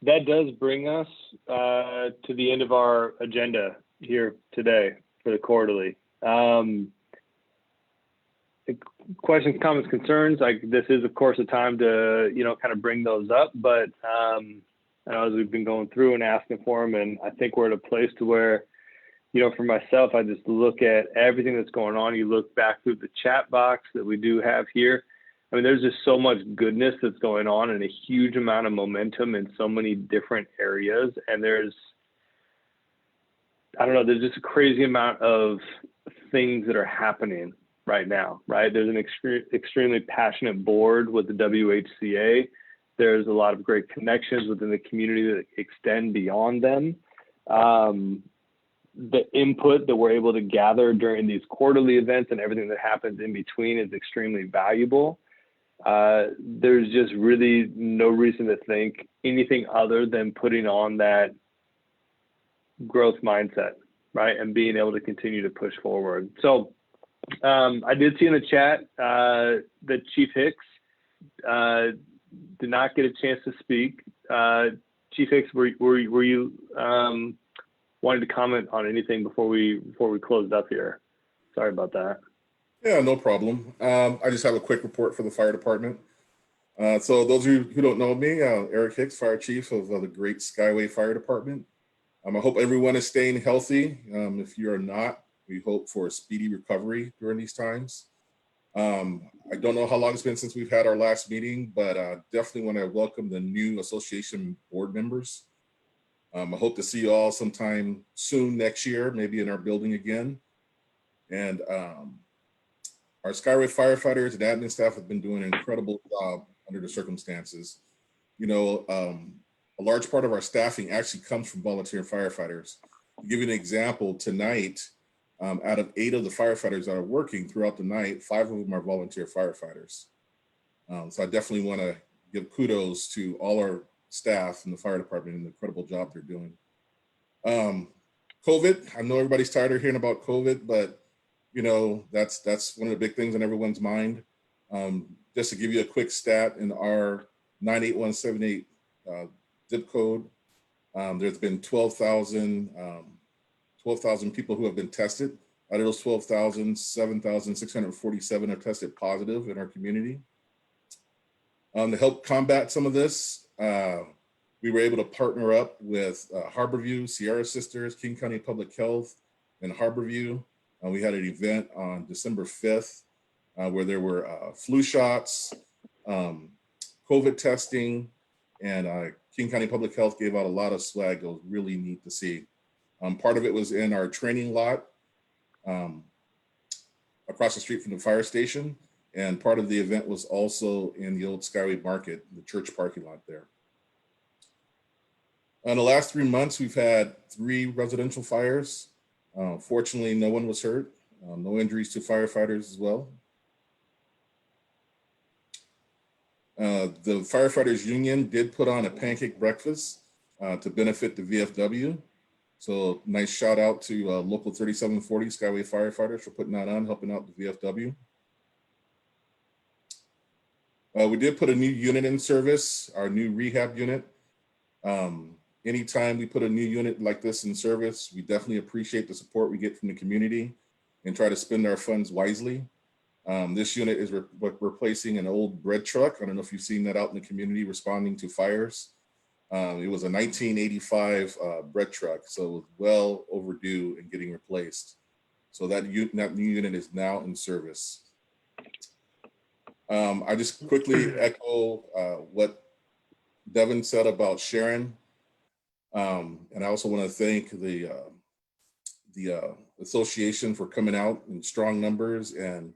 That does bring us to the end of our agenda here today for the quarterly. Questions, comments, concerns, this is of course a time to, you know, kind of bring those up, but as we've been going through and asking for them, and I think we're at a place to where, you know, for myself, I just look at everything that's going on. You look back through the chat box that we do have here. I mean, there's just so much goodness that's going on and a huge amount of momentum in so many different areas. And there's just a crazy amount of things that are happening right now, right? There's an extremely passionate board with the WHCA. There's a lot of great connections within the community that extend beyond them. The input that we're able to gather during these quarterly events and everything that happens in between is extremely valuable. There's just really no reason to think anything other than putting on that growth mindset, right? And being able to continue to push forward. So I did see in the chat that Chief Hicks did not get a chance to speak. Chief Hicks, were you wanting to comment on anything before we closed up here? Sorry about that. Yeah, no problem. I just have a quick report for the fire department. So those of you who don't know me, Eric Hicks, Fire Chief of the great Skyway Fire Department. I hope everyone is staying healthy. If you are not, we hope for a speedy recovery during these times. I don't know how long it's been since we've had our last meeting, but definitely want to welcome the new association board members. I hope to see you all sometime soon next year, maybe in our building again. And our Skyway firefighters and admin staff have been doing an incredible job under the circumstances. You know, a large part of our staffing actually comes from volunteer firefighters. To give you an example, tonight, out of 8 of the firefighters that are working throughout the night, 5 of them are volunteer firefighters. So I definitely want to give kudos to all our staff in the fire department and the incredible job they're doing. COVID, I know everybody's tired of hearing about COVID, but you know, that's one of the big things on everyone's mind. Just to give you a quick stat, in our 98178 zip code, there's been 12,000 people who have been tested. Out of those 12,000, 7,647 are tested positive in our community. To help combat some of this, we were able to partner up with Harborview, Sierra Sisters, King County Public Health, and Harborview. We had an event on December 5th where there were flu shots, COVID testing, and King County Public Health gave out a lot of swag. It was really neat to see. Part of it was in our training lot across the street from the fire station. And part of the event was also in the old Skyway Market, the church parking lot there. In the last 3 months, we've had 3 residential fires. Fortunately, no one was hurt. No injuries to firefighters as well. The Firefighters Union did put on a pancake breakfast to benefit the VFW. So nice shout out to Local 3740 Skyway firefighters for putting that on, helping out the VFW. We did put a new unit in service, our new rehab unit. Anytime we put a new unit like this in service, we definitely appreciate the support we get from the community and try to spend our funds wisely. This unit is replacing an old bread truck. I don't know if you've seen that out in the community responding to fires. It was a 1985 bread truck, so it was well overdue in getting replaced. So that new unit is now in service. I just quickly echo what Devin said about Sharon. And I also want to thank the association for coming out in strong numbers and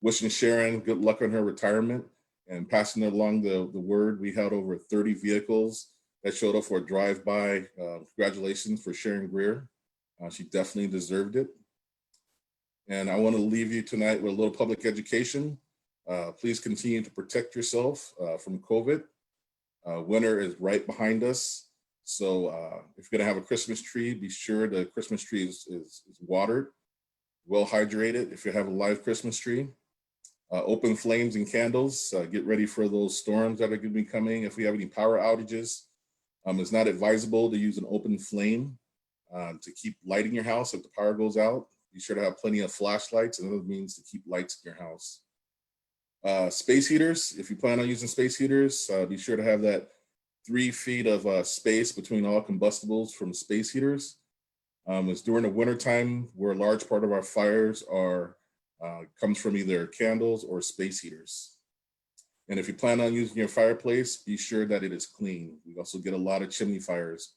wishing Sharon good luck on her retirement and passing along the word. We had over 30 vehicles that showed up for a drive-by. Congratulations for Sharon Greer. She definitely deserved it. And I want to leave you tonight with a little public education. Please continue to protect yourself from COVID. Winter is right behind us. So if you're gonna have a Christmas tree, be sure the Christmas tree is watered, well hydrated. If you have a live Christmas tree, open flames and candles. Get ready for those storms that are gonna be coming. If we have any power outages, it's not advisable to use an open flame to keep lighting your house if the power goes out. Be sure to have plenty of flashlights and other means to keep lights in your house. Space heaters, if you plan on using space heaters, be sure to have that 3 feet of space between all combustibles from space heaters. It's during the winter time where a large part of our fires comes from either candles or space heaters. And if you plan on using your fireplace, be sure that it is clean. We also get a lot of chimney fires.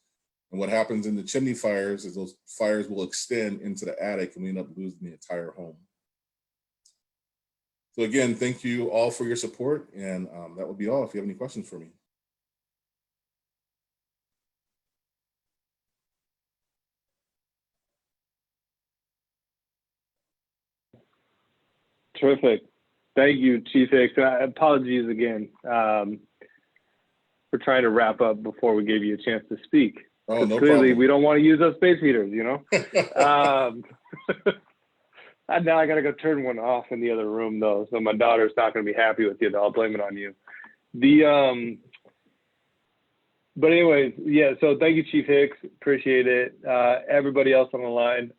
And what happens in the chimney fires is those fires will extend into the attic and we end up losing the entire home. So again, thank you all for your support. And that would be all if you have any questions for me. Terrific. Thank you, Chief Hicks. Apologies again for trying to wrap up before we gave you a chance to speak. Oh, no clearly, problem. we don't want to use those space heaters, you know? Now I gotta go turn one off in the other room though, so my daughter's not gonna be happy with you. Though. I'll blame it on you. But anyways, yeah. So thank you, Chief Hicks. Appreciate it. Everybody else on the line.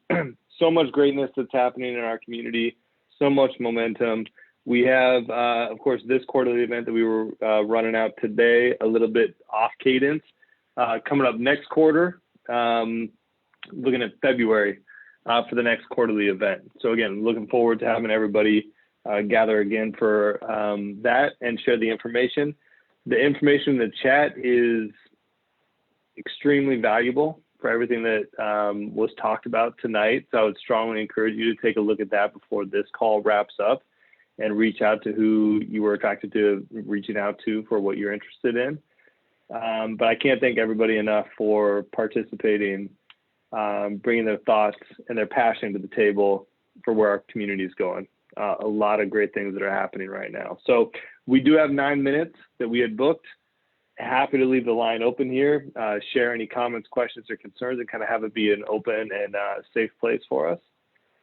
So much greatness that's happening in our community. So much momentum. We have, of course, this quarterly event that we were running out today, a little bit off cadence. Coming up next quarter, looking at February for the next quarterly event. So again, looking forward to having everybody gather again for that and share the information. The information in the chat is extremely valuable for everything that was talked about tonight. So I would strongly encourage you to take a look at that before this call wraps up and reach out to who you were attracted to reaching out to for what you're interested in. But I can't thank everybody enough for participating, bringing their thoughts and their passion to the table for where our community is going. A lot of great things that are happening right now. So we do have 9 minutes that we had booked. Happy to leave the line open here, share any comments, questions, or concerns, and kind of have it be an open and safe place for us.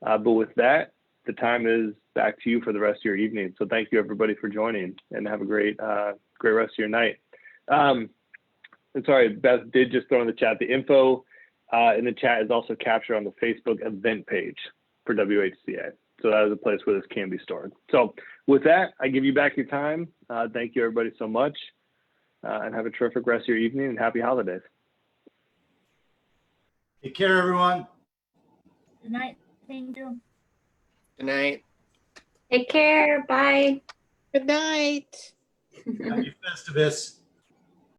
But with that, the time is back to you for the rest of your evening. So thank you everybody for joining, and have a great rest of your night. And sorry, Beth did just throw in the chat. The info in the chat is also captured on the Facebook event page for WHCA. So that is a place where this can be stored. So with that, I give you back your time. Thank you everybody so much, and have a terrific rest of your evening and happy holidays. Take care, everyone. Good night. Thank you. Good night. Take care. Bye. Good night. Happy Festivus.